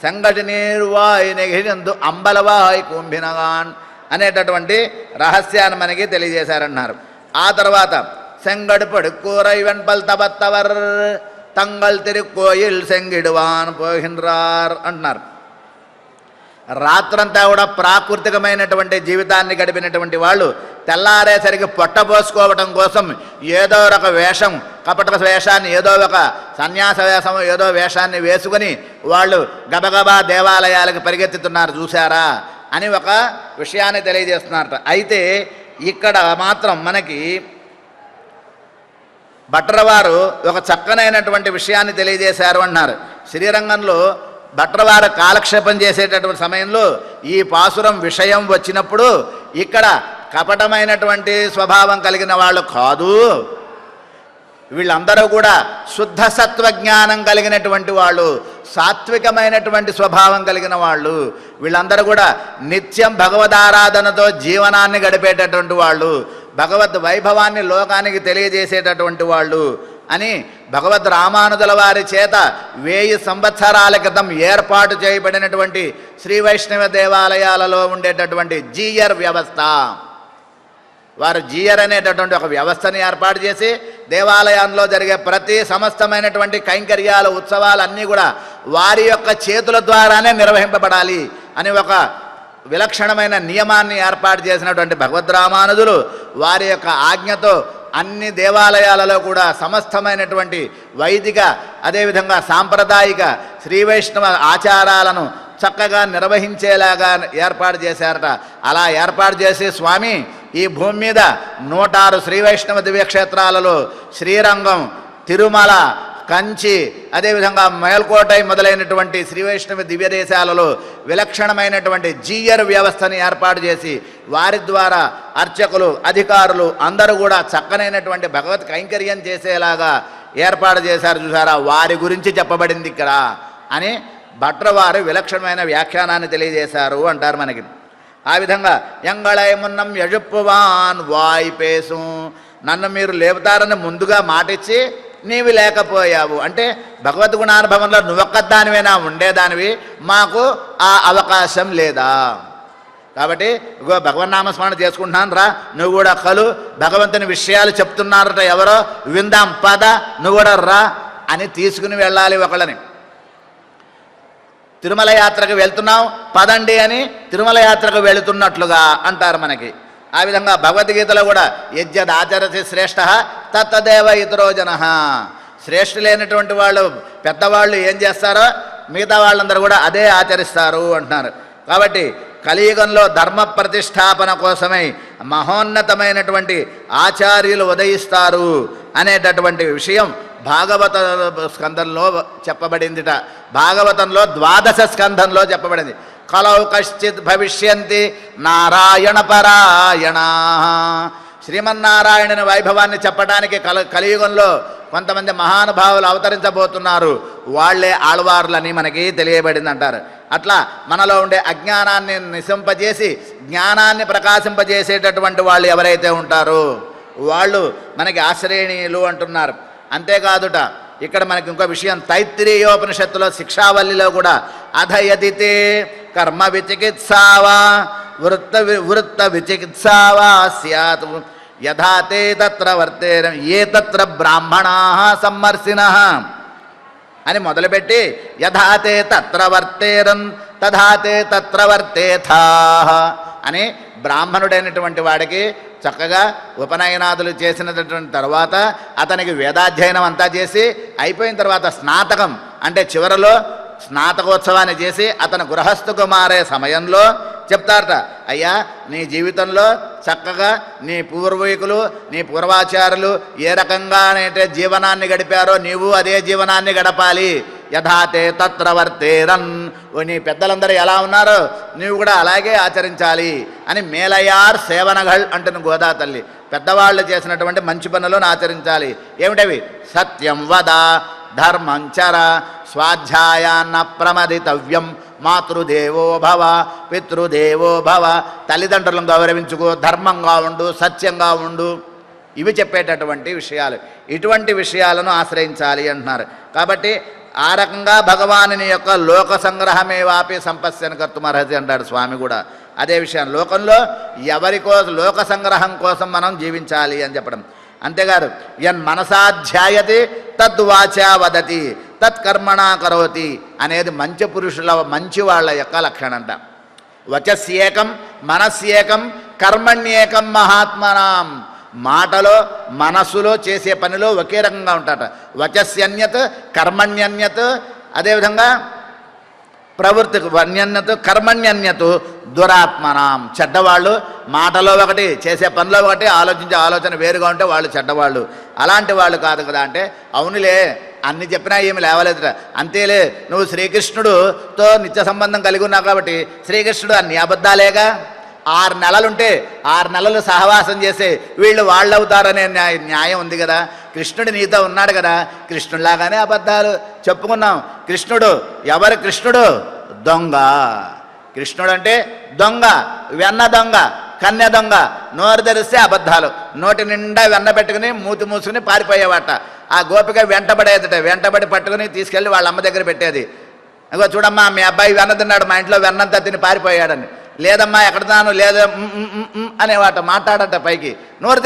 సంగటి నీరువాయి నెగినందు అంబలవాయి కుంభినగాన్ అనేటటువంటి రహస్యాన్ని మనకి తెలియజేశారన్నారు. ఆ తర్వాత సెంగడు పడుకూరై వెన్పల్ తబత్తవర్ తంగల్ తిరుక్కోయిల్ సెంగిడువాన్ పోహిన్రార్ అంటున్నారు. రాత్రంతా కూడా ప్రాకృతికమైనటువంటి జీవితాన్ని గడిపినటువంటి వాళ్ళు తెల్లారేసరికి పొట్టపోసుకోవటం కోసం ఏదో ఒక వేషం, కపట వేషాన్ని, ఏదో ఒక సన్యాస వేషం, ఏదో వేషాన్ని వేసుకుని వాళ్ళు గబగబా దేవాలయాలకు పరిగెత్తుతున్నారు చూశారా అని ఒక విషయాన్ని తెలియజేస్తున్నారట. అయితే ఇక్కడ మాత్రం మనకి భట్రవారు ఒక చక్కనైనటువంటి విషయాన్ని తెలియజేశారు అన్నారు. శ్రీరంగంలో భట్రవారు కాలక్షేపం చేసేటటువంటి సమయంలో ఈ పాసురం విషయం వచ్చినప్పుడు ఇక్కడ కపటమైనటువంటి స్వభావం కలిగిన వాళ్ళు కాదు, వీళ్ళందరూ కూడా శుద్ధ సత్వజ్ఞానం కలిగినటువంటి వాళ్ళు, సాత్వికమైనటువంటి స్వభావం కలిగిన వాళ్ళు, వీళ్ళందరూ కూడా నిత్యం భగవదారాధనతో జీవనాన్ని గడిపేటటువంటి వాళ్ళు, భగవద్ వైభవాన్ని లోకానికి తెలియజేసేటటువంటి వాళ్ళు అని భగవద్ రామానుజుల వారి చేత 1000 సంవత్సరాల క్రితం ఏర్పాటు చేయబడినటువంటి శ్రీ వైష్ణవ దేవాలయాలలో ఉండేటటువంటి జీయర్ వ్యవస్థ, వారు జీయర్ అనేటటువంటి ఒక వ్యవస్థని ఏర్పాటు చేసి దేవాలయంలో జరిగే ప్రతి సమస్తమైనటువంటి కైంకర్యాలు, ఉత్సవాలు అన్నీ కూడా వారి యొక్క చేతుల ద్వారానే నిర్వహింపబడాలి అని ఒక విలక్షణమైన నియమాన్ని ఏర్పాటు చేసినటువంటి భగవద్ రామానుజులు వారి యొక్క ఆజ్ఞతో అన్ని దేవాలయాలలో కూడా సమస్తమైనటువంటి వైదిక, అదేవిధంగా సాంప్రదాయిక శ్రీ వైష్ణవ ఆచారాలను చక్కగా నిర్వహించేలాగా ఏర్పాటు చేశారట. అలా ఏర్పాటు చేసి స్వామి ఈ భూమి మీద 106 శ్రీ వైష్ణవ దివ్యక్షేత్రాలలో శ్రీరంగం, తిరుమల, కంచి, అదేవిధంగా మేల్కోటై మొదలైనటువంటి శ్రీ వైష్ణవ దివ్య దేశాలలో విలక్షణమైనటువంటి జీయర్ వ్యవస్థని ఏర్పాటు చేసి వారి ద్వారా అర్చకులు, అధికారులు అందరూ కూడా చక్కనైనటువంటి భగవత్ కైంకర్యం చేసేలాగా ఏర్పాటు చేశారు చూసారా, వారి గురించి చెప్పబడింది ఇక్కడ అని భట్రవారు విలక్షణమైన వ్యాఖ్యానాన్ని తెలియజేశారు అంటారు మనకి. ఆ విధంగా ఎంగళై మున్నం ఎഴുப்புవాన్ వాయిపేసు, నన్ను మీరు లేపుతారని ముందుగా మాటిచ్చి నీవి లేకపోయావు అంటే భగవద్ గుణానుభవంలో నువ్వొక్కదానివైనా ఉండేదానివి, మాకు ఆ అవకాశం లేదా. కాబట్టి ఇగో భగవన్నామస్మరణ చేసుకుంటున్నాను రా, నువ్వు కూడా కలు, భగవంతుని విషయాలు చెప్తున్నారట ఎవరో విందాం పద, నువ్వు కూడా రా అని తీసుకుని వెళ్ళాలి ఒకళ్ళని. తిరుమల యాత్రకు వెళ్తున్నాం పదండి అని తిరుమల యాత్రకు వెళుతున్నట్లుగా అంటారు మనకి. ఆ విధంగా భగవద్గీతలో కూడా యజ్ఞదాచరతి శ్రేష్ఠ తత్తదేవ ఇతరో జన. శ్రేష్ఠులైనటువంటి వాళ్ళు పెద్దవాళ్ళు ఏం చేస్తారో మిగతా వాళ్ళందరూ కూడా అదే ఆచరిస్తారు అంటున్నారు. కాబట్టి కలియుగంలో ధర్మ ప్రతిష్టాపన కోసమై మహోన్నతమైనటువంటి ఆచార్యులు ఉదయిస్తారు అనేటటువంటి విషయం భాగవత స్కంధంలో చెప్పబడిందిట. భాగవతంలో 12వ స్కంధంలో చెప్పబడింది. కలౌ కశ్చిత్ భవిష్యంతి నారాయణ పరాయణా. శ్రీమన్నారాయణుని వైభవాన్ని చెప్పడానికి కలియుగంలో కొంతమంది మహానుభావులు అవతరించబోతున్నారు. వాళ్లే ఆళ్వార్లని మనకి తెలియబడింది అంటారు. అట్లా మనలో ఉండే అజ్ఞానాన్ని నిశింపజేసి జ్ఞానాన్ని ప్రకాశింపజేసేటటువంటి వాళ్ళు ఎవరైతే ఉంటారో వాళ్ళు మనకి ఆశ్రయణీయులు అంటున్నారు. అంతేకాదుట ఇక్కడ మనకి ఇంకో విషయం తైత్తిరీయోపనిషత్తులో శిక్షావల్లిలో కూడా అధయదితే కర్మ విచికిత్సావా వృత్త విచికిత్సావా స్యాత్ యథాతే తత్ర వర్తేర ఏ తత్ర బ్రాహ్మణా సమ్మర్శినః అని మొదలుపెట్టి యథాతే తత్ర వర్తేరన్ తథాతే తత్ర వర్తేథాః అని బ్రాహ్మణుడైనటువంటి వాడికి చక్కగా ఉపనయనాదులు చేసినటువంటి తర్వాత అతనికి వేదాధ్యయనం అంతా చేసి అయిపోయిన తర్వాత స్నాతకం అంటే చివరలో స్నాతకోత్సవాన్ని చేసి అతను గృహస్థుకు మారే సమయంలో చెప్తారట, అయ్యా నీ జీవితంలో చక్కగా నీ పూర్వీకులు నీ పూర్వాచారులు ఏ రకంగానైతే జీవనాన్ని గడిపారో నీవు అదే జీవనాన్ని గడపాలి. యథాతే తత్ర వర్తేరన్, నీ పెద్దలందరూ ఎలా ఉన్నారో నీవు కూడా అలాగే ఆచరించాలి అని మేలయార్ సేవనగల్ అంటున్న గోదా తల్లి. పెద్దవాళ్ళు చేసినటువంటి మంచి పనులను ఆచరించాలి. ఏమిటవి? సత్యం వద, ధర్మం చర, స్వాధ్యాయాన్న ప్రమదితవ్యం, మాతృదేవో భవ, పితృదేవో భవ, తల్లిదండ్రులను గౌరవించుకో, ధర్మంగా ఉండు, సత్యంగా ఉండు. ఇవి చెప్పేటటువంటి విషయాలు. ఇటువంటి విషయాలను ఆశ్రయించాలి అంటున్నారు. కాబట్టి ఆ రకంగా భగవానుని యొక్క లోక సంగ్రహమే వాపి సంపస్యను కర్తుమర్హసి అంటాడు స్వామి కూడా. అదే విషయం లోకంలో ఎవరికోసం లోక సంగ్రహం కోసం మనం జీవించాలి అని చెప్పడం. అంతేకాదు యన్ మనసాధ్యాయతి తద్వాచా వదతి తత్కర్మణా కరోతి అనేది మంచి పురుషుల మంచి వాళ్ళ యొక్క లక్షణంట. వచస్యేకం మనస్యేకం కర్మణ్యేకం మహాత్మనాం. మాటలో మనస్సులో చేసే పనిలో ఒకే రకంగా ఉంటాట. వచస్యన్యత్ కర్మణ్యన్యత్, అదేవిధంగా ప్రవృత్తి అన్యన్యత్ కర్మణ్యన్యత్ దురాత్మనాం. చెడ్డవాళ్ళు మాటలో ఒకటి చేసే పనిలో ఒకటి ఆలోచించే ఆలోచన వేరుగా ఉంటే వాళ్ళు చెడ్డవాళ్ళు. అలాంటి వాళ్ళు కాదు కదా అంటే అవునులే అన్ని చెప్పినా ఏమి లేవలేదుట. అంతేలే నువ్వు శ్రీకృష్ణుడుతో నిత్య సంబంధం కలిగి ఉన్నావు కాబట్టి శ్రీకృష్ణుడు అన్ని అబద్ధాలేగా. 6 నెలలుంటే 6 నెలలు సహవాసం చేసే వీళ్ళు వాళ్ళు అవుతారనే న్యాయం ఉంది కదా. కృష్ణుడు నీతో ఉన్నాడు కదా, కృష్ణుడిలాగానే అబద్ధాలు చెప్పుకున్నాం. కృష్ణుడు ఎవరు? కృష్ణుడు దొంగ. కృష్ణుడు అంటే దొంగ, వెన్న దొంగ, కన్య దొంగ. నోరు తెరిస్తే అబద్ధాలు, నోటి నిండా వెన్న పెట్టుకుని మూతి మూసుకుని పారిపోయేవాట. ఆ గోపిక వెంటబడేదట, వెంటబడి పట్టుకుని తీసుకెళ్ళి వాళ్ళ అమ్మ దగ్గర పెట్టేది. ఇగో చూడమ్మా మీ అబ్బాయి వెన్న తిన్నాడు, మా ఇంట్లో వెన్నంతా తిని పారిపోయాడని. లేదమ్మా ఎక్కడ తాను లేదు అనేవాట, మాట్లాడట పైకి. నోరు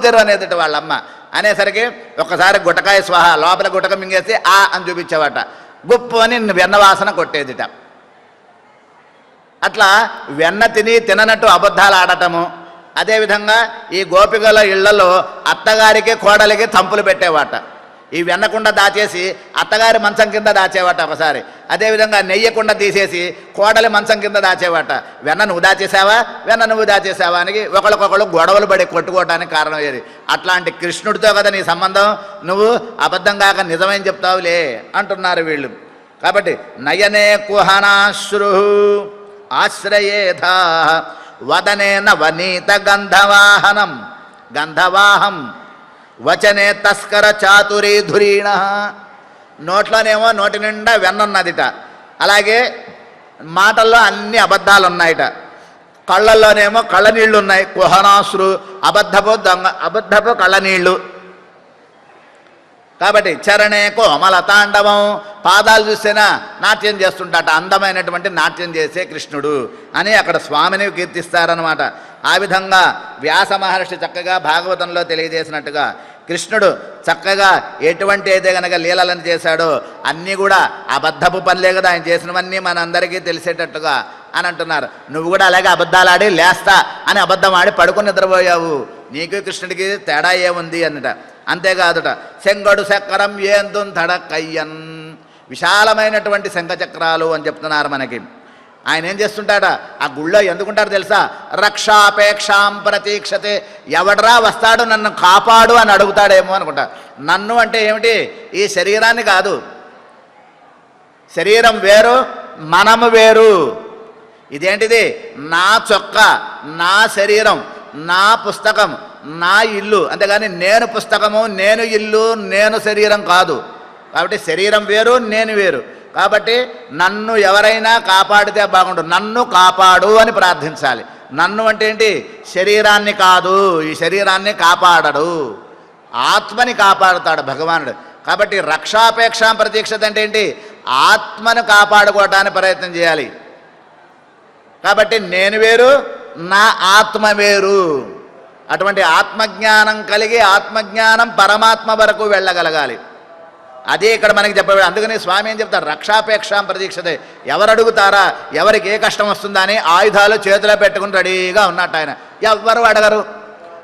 తెరు అనేదట వాళ్ళమ్మ. అనేసరికి ఒక్కసారి గుటకాయ స్వాహ, లోపల గుటక మింగేసి ఆ అని చూపించేవాట. గుప్పు అని వెన్న వాసన కొట్టేదిట. అట్లా వెన్న తిననట్టు అబద్ధాలు ఆడటము. అదేవిధంగా ఈ గోపికల ఇళ్లలో అత్తగారికి కోడలికి తంపులు పెట్టేవాట. ఈ వెన్నకుండా దాచేసి అత్తగారి మంచం కింద దాచేవాట ఒకసారి. అదేవిధంగా నెయ్యకుండ తీసేసి కోడలి మంచం కింద దాచేవాట. వెన్న నువ్వు దాచేసావా, వెన్న నువ్వు దాచేసావా అని ఒకరికొకరు గొడవలు పడి కొట్టుకోవడానికి కారణం ఏది? అట్లాంటి కృష్ణుడితో కదా నీ సంబంధం, నువ్వు అబద్ధం కాక నిజమేం చెప్తావులే అంటున్నారు వీళ్ళు. కాబట్టి నయనే కుహనాశ్రు ఆశ్రయేధా వదనే నవనీత గంధవాహం వచనే తస్కర చాతురీ ధురీణ. నోట్లోనేమో నోటి నిండా వెన్నున్నదిట, అలాగే మాటల్లో అన్ని అబద్ధాలు ఉన్నాయిట. కళ్ళల్లోనేమో కళ్ళనీళ్ళు ఉన్నాయి. కుహనాశ్రు అబద్ధపు కళ్ళనీళ్ళు. కాబట్టి చరణే కోమల తాండవం, పాదాలు చూస్తేనా నాట్యం చేస్తుంటాట, అందమైనటువంటి నాట్యం చేసే కృష్ణుడు అని అక్కడ స్వామిని కీర్తిస్తారనమాట. ఆ విధంగా వ్యాస మహర్షి చక్కగా భాగవతంలో తెలియజేసినట్టుగా కృష్ణుడు చక్కగా ఎటువంటి అయితే కనుక లీలలను చేశాడో అన్నీ కూడా అబద్ధపు పనులే కదా. ఆయన చేసినవన్నీ మనందరికీ తెలిసేటట్టుగా అని అంటున్నారు. నువ్వు కూడా అలాగే అబద్ధాలు ఆడి లేస్తా అని అబద్ధం ఆడి పడుకుని నిద్రపోయావు. నీకు కృష్ణుడికి తేడా ఏముంది అన్నట. అంతేకాదుట శంగడు చక్రం ఏందు తడకయ్యన్, విశాలమైనటువంటి శంఖచక్రాలు అని చెప్తున్నారు మనకి. ఆయన ఏం చేస్తుంటాడ, ఆ గుళ్ళో ఎందుకుంటారు తెలుసా? రక్షాపేక్షాం ప్రతీక్షతే, ఎవడరా వస్తాడు నన్ను కాపాడు అని అడుగుతాడేమో అనుకుంటా. నన్ను అంటే ఏమిటి? ఈ శరీరాన్ని కాదు, శరీరం వేరు మనము వేరు. ఇదేంటిది? నా చొక్క, నా శరీరం, నా పుస్తకం, నా ఇల్లు, అంతేగాని నేను పుస్తకము, నేను ఇల్లు, నేను శరీరం కాదు. కాబట్టి శరీరం వేరు, నేను వేరు. కాబట్టి నన్ను ఎవరైనా కాపాడితే బాగుండు, నన్ను కాపాడు అని ప్రార్థించాలి. నన్ను అంటే ఏంటి? శరీరాన్ని కాదు, ఈ శరీరాన్ని కాపాడడు, ఆత్మని కాపాడుతాడు భగవానుడు. కాబట్టి రక్షాపేక్షాం ప్రతీక్షత అంటే ఏంటి? ఆత్మను కాపాడుకోవడానికి ప్రయత్నం చేయాలి. కాబట్టి నేను వేరు, నా ఆత్మ వేరు. అటువంటి ఆత్మజ్ఞానం కలిగి ఆత్మజ్ఞానం పరమాత్మ వరకు వెళ్ళగలగాలి. అదే ఇక్కడ మనకి చెప్పబడి. అందుకని స్వామి ఏం చెప్తారు? రక్షాపేక్షాం ప్రతీక్షతే. ఎవరు అడుగుతారా, ఎవరికి ఏ కష్టం వస్తుందా అని ఆయుధాలు చేతిలో పెట్టుకుని రెడీగా ఉన్నట్టు ఆయన. ఎవ్వరు అడగరు.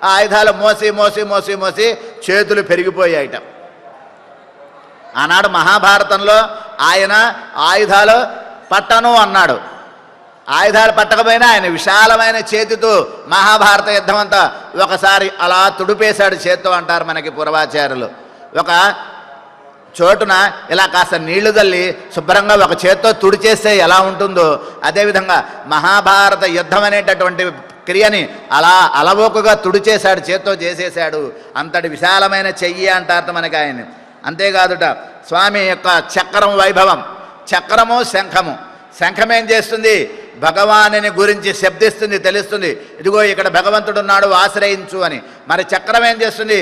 ఆ ఆయుధాలు మోసి మోసి మోసి మోసి చేతులు పెరిగిపోయాయిట. ఆనాడు మహాభారతంలో ఆయన ఆయుధాలు పట్టను అన్నాడు. ఆయుధాలు పట్టకపోయినా ఆయన విశాలమైన చేతితో మహాభారత యుద్ధం అంతా ఒకసారి అలా తుడిపేశాడు చేత్తో అంటారు మనకి పూర్వాచార్యులు. ఒక చోటున ఇలా కాస్త నీళ్లు తల్లి శుభ్రంగా ఒక చేత్తో తుడిచేస్తే ఎలా ఉంటుందో అదేవిధంగా మహాభారత యుద్ధం అనేటటువంటి క్రియని అలా అలవోకగా తుడిచేశాడు, చేత్తో చేసేశాడు. అంతటి విశాలమైన చెయ్యి అంటారు మనకి ఆయన. అంతేకాదుట స్వామి యొక్క చక్రం వైభవం. చక్రము శంఖము. శంఖం ఏం చేస్తుంది? భగవానుని గురించి శబ్దిస్తుంది, తెలుస్తుంది. ఇదిగో ఇక్కడ భగవంతుడు ఉన్నాడు, ఆశ్రయించు అని. మరి చక్రం ఏం చేస్తుంది?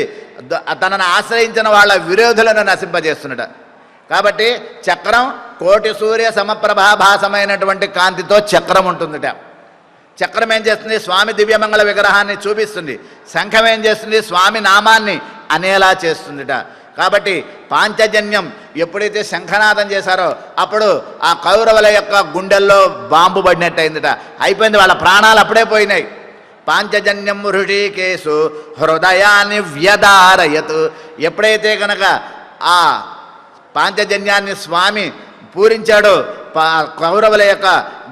తనను ఆశ్రయించిన వాళ్ళ విరోధులను నశింపజేస్తున్నట. కాబట్టి చక్రం కోటి సూర్య సమప్రభాభాసమైనటువంటి కాంతితో చక్రం ఉంటుందిట. చక్రం ఏం చేస్తుంది? స్వామి దివ్యమంగళ విగ్రహాన్ని చూపిస్తుంది. శంఖం ఏం చేస్తుంది? స్వామి నామాన్ని అనేలా చేస్తుందిట. కాబట్టి పాంచజన్యం ఎప్పుడైతే శంఖనాదం చేశారో అప్పుడు ఆ కౌరవుల యొక్క గుండెల్లో బాంబు పడినట్టయిందిట. అయిపోయింది, వాళ్ళ ప్రాణాలు అప్పుడే పోయినాయి. పాంచజన్యం హృషికేశు హృదయాన్ని వ్యదారయత్. ఎప్పుడైతే కనుక ఆ పాంచజన్యాన్ని స్వామి పూరించాడో కౌరవుల యొక్క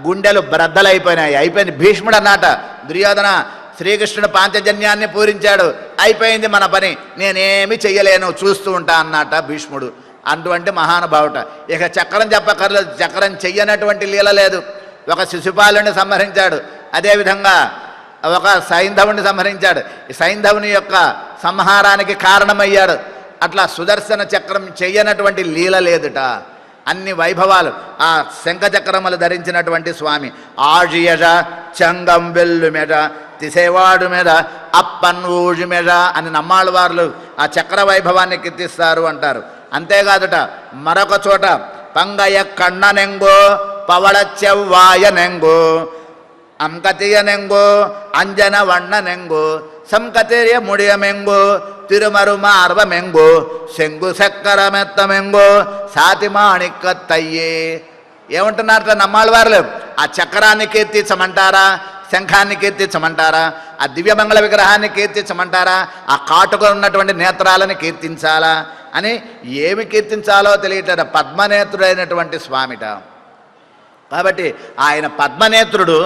గుండెలు బ్రద్దలైపోయినాయి. అయిపోయింది. భీష్ముడు అన్నట, దుర్యోధన శ్రీకృష్ణుడు పాంచజన్యాన్ని పూరించాడు, అయిపోయింది మన పని, నేనేమి చెయ్యలేను, చూస్తూ ఉంటా అన్నట భీష్ముడు. అటువంటి మహానుభావుట. ఇక చక్రం చెప్పక్కర్లేదు, చక్రం చెయ్యనటువంటి లీల లేదు. ఒక శిశుపాలుని సంహరించాడు, అదేవిధంగా ఒక సైంధవుని సంహరించాడు. ఈ సైంధవుని యొక్క సంహారానికి కారణమయ్యాడు. అట్లా సుదర్శన చక్రం చెయ్యనటువంటి లీల లేదుట. అన్ని వైభవాలు ఆ శంఖచక్రములు ధరించినటువంటి స్వామి. ఆజియజ చంగం వెల్లు మెడ తిసేవాడు మీద అప్పన్ ఊజు మీద అని నమ్మాళ్ళ వారు ఆ చక్ర వైభవాన్ని కీర్తిస్తారు అంటారు. అంతేకాదుట మరొక చోట పంగయ కണ്ണనెంగో పవళ చెవ్వాయనెంగో అంకతియనెంగో అంజన వಣ್ಣనెంగో సంకతియ ముడియమెంగో తిరుమరు మార్వమెంగో శంగు చక్కరమెత్తమెంగో సాతిమాణిక్కత్తయ్యే. ఏమంటున్నారట నమ్మాళ్ళ వారు? ఆ చక్రాన్ని కీర్తించమంటారా, శంఖాన్ని కీర్తించమంటారా, ఆ దివ్యమంగళ విగ్రహాన్ని కీర్తించమంటారా, ఆ కాటుగా ఉన్నటువంటి నేత్రాలను కీర్తించాలా అని ఏమి కీర్తించాలో తెలియట. పద్మనేత్రుడైనటువంటి స్వామిట. కాబట్టి ఆయన పద్మనేత్రుడు.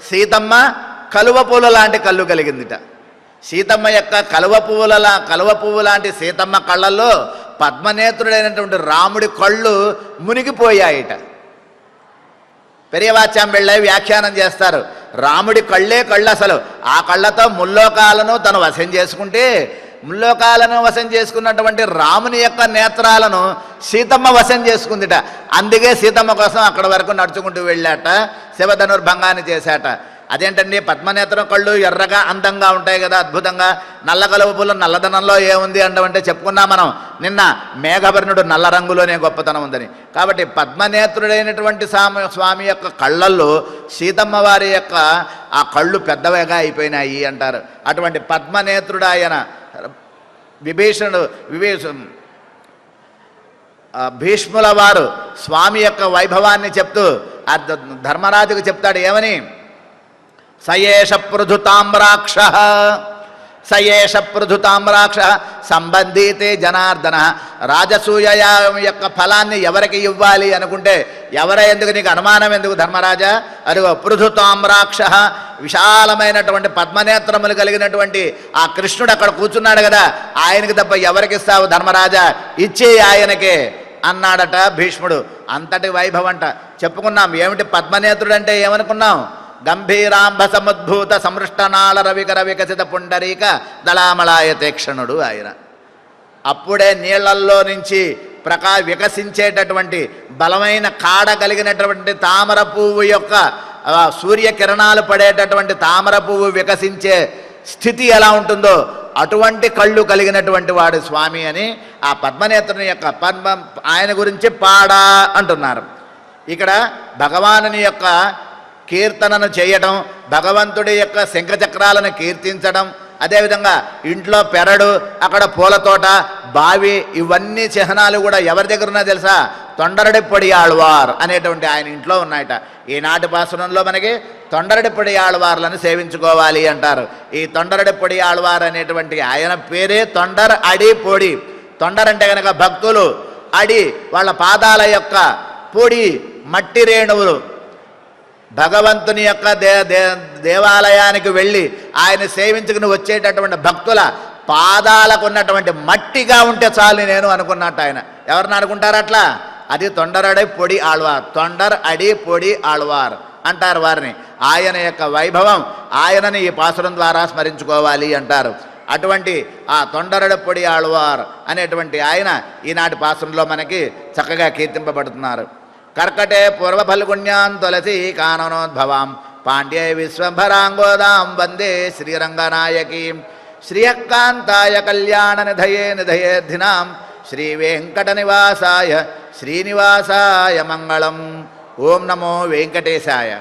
సీతమ్మ కలువ పువ్వుల లాంటి కళ్ళు కలిగిందిట. సీతమ్మ యొక్క కలువ పువ్వు లాంటి సీతమ్మ కళ్ళల్లో పద్మనేత్రుడైనటువంటి రాముడి కళ్ళు మునిగిపోయాయిట. పెరియవాచ్యం వెళ్ళి వ్యాఖ్యానం చేస్తారు. రాముడి కళ్ళే కళ్ళు అసలు. ఆ కళ్ళతో ముల్లోకాలను తను వశం చేసుకుంటే ముల్లోకాలను వశం చేసుకున్నటువంటి రాముని యొక్క నేత్రాలను సీతమ్మ వశం చేసుకుందిట. అందుకే సీతమ్మ కోసం అక్కడ వరకు నడుచుకుంటూ వెళ్ళాట, శివధనుర్భంగాన్ని చేశాట. అదేంటండి, పద్మనేత్రం కళ్ళు ఎర్రగా అందంగా ఉంటాయి కదా, అద్భుతంగా. నల్ల కలువపులు నల్లదనంలో ఏముంది అంటే చెప్పుకున్నాం మనం నిన్న. మేఘవర్ణుడు నల్ల రంగులోనే గొప్పతనం ఉందని. కాబట్టి పద్మనేత్రుడైనటువంటి స్వామి యొక్క కళ్ళల్లో సీతమ్మ వారి యొక్క ఆ కళ్ళు పెద్దవిగా అయిపోయినాయి అంటారు. అటువంటి పద్మనేత్రుడు ఆయన. భీష్ముల వారు స్వామి యొక్క వైభవాన్ని చెప్తూ ఆ ధర్మరాజుకు చెప్తాడు ఏమని, సయేష పృథుతామ్రాక్ష సయేష పృథుతామ్రాక్ష సంబంధీతే జనార్దన. రాజసూయ యొక్క ఫలాన్ని ఎవరికి ఇవ్వాలి అనుకుంటే ఎందుకు నీకు అనుమానం ఎందుకు ధర్మరాజా? అదిగో పృథుతామ్రాక్ష, విశాలమైనటువంటి పద్మనేత్రములు కలిగినటువంటి ఆ కృష్ణుడు అక్కడ కూర్చున్నాడు కదా, ఆయనకి తప్ప ఎవరికి ఇస్తావు ధర్మరాజా, ఇచ్చే ఆయనకే అన్నాడట భీష్ముడు. అంతటి వైభవంట చెప్పుకున్నాం. ఏమిటి పద్మనేత్రుడు అంటే ఏమనుకున్నాం? గంభీరాంబ సముద్భూత సంృష్టనాళ రవికర వికసిత పుండరీక దళామళాయతేక్షణుడు ఆయన. అప్పుడే నీళ్లల్లో నుంచి వికసించేటటువంటి బలమైన కాడ కలిగినటువంటి తామర పువ్వు యొక్క సూర్యకిరణాలు పడేటటువంటి తామర పువ్వు వికసించే స్థితి ఎలా ఉంటుందో అటువంటి కళ్ళు కలిగినటువంటి వాడు స్వామి అని ఆ పద్మనేత్రుని యొక్క ఆయన గురించి పాడా అంటున్నారు. ఇక్కడ భగవానుని యొక్క కీర్తనను చేయటం, భగవంతుడి యొక్క శంఖచక్రాలను కీర్తించడం, అదేవిధంగా ఇంట్లో పెరడు, అక్కడ పూలతోట, బావి, ఇవన్నీ చిహ్నాలు కూడా ఎవరి దగ్గర ఉన్నా తెలుసా? తొండరడిపొడి ఆళ్వార్ అనేటువంటి ఆయన ఇంట్లో ఉన్నాయట. ఈనాటి పాసురంలో మనకి తొండరడిపొడి ఆళ్వార్లను సేవించుకోవాలి అంటారు. ఈ తొండరడిపొడి ఆళ్వార్ అనేటువంటి ఆయన పేరే తొండర్ అడి పొడి. తొండరంటే కనుక భక్తులు, అడి వాళ్ళ పాదాల యొక్క పొడి మట్టి రేణువులు. భగవంతుని యొక్క దేవాలయానికి వెళ్ళి ఆయన సేవించుకుని వచ్చేటటువంటి భక్తుల పాదాలకు ఉన్నటువంటి మట్టిగా ఉంటే చాలు నేను అనుకున్నట్టు ఆయన. ఎవరిని అనుకుంటారు అట్లా? అది తొండరడి పొడి ఆళ్వార్, తొండర్ అడి పొడి ఆళ్వార్ అంటారు వారిని. ఆయన యొక్క వైభవం, ఆయనని ఈ పాసురం ద్వారా స్మరించుకోవాలి అంటారు. అటువంటి ఆ తొండరడి పొడి ఆళ్వార్ అనేటువంటి ఆయన ఈనాటి పాసురంలో మనకి చక్కగా కీర్తింపబడుతున్నారు. కర్కటే పూర్వ ఫల్గుణ్యాం తులసి కాననోద్భవాం పాండ్యై విశ్వంభరాంగోదాం వందే శ్రీరంగనాయకీం శ్రియకాంతాయ కళ్యాణ నిధయేధినాం శ్రీ వెంకట నివాసాయ శ్రీనివాసాయ మంగళం. ఓం నమో వెంకటేశాయ.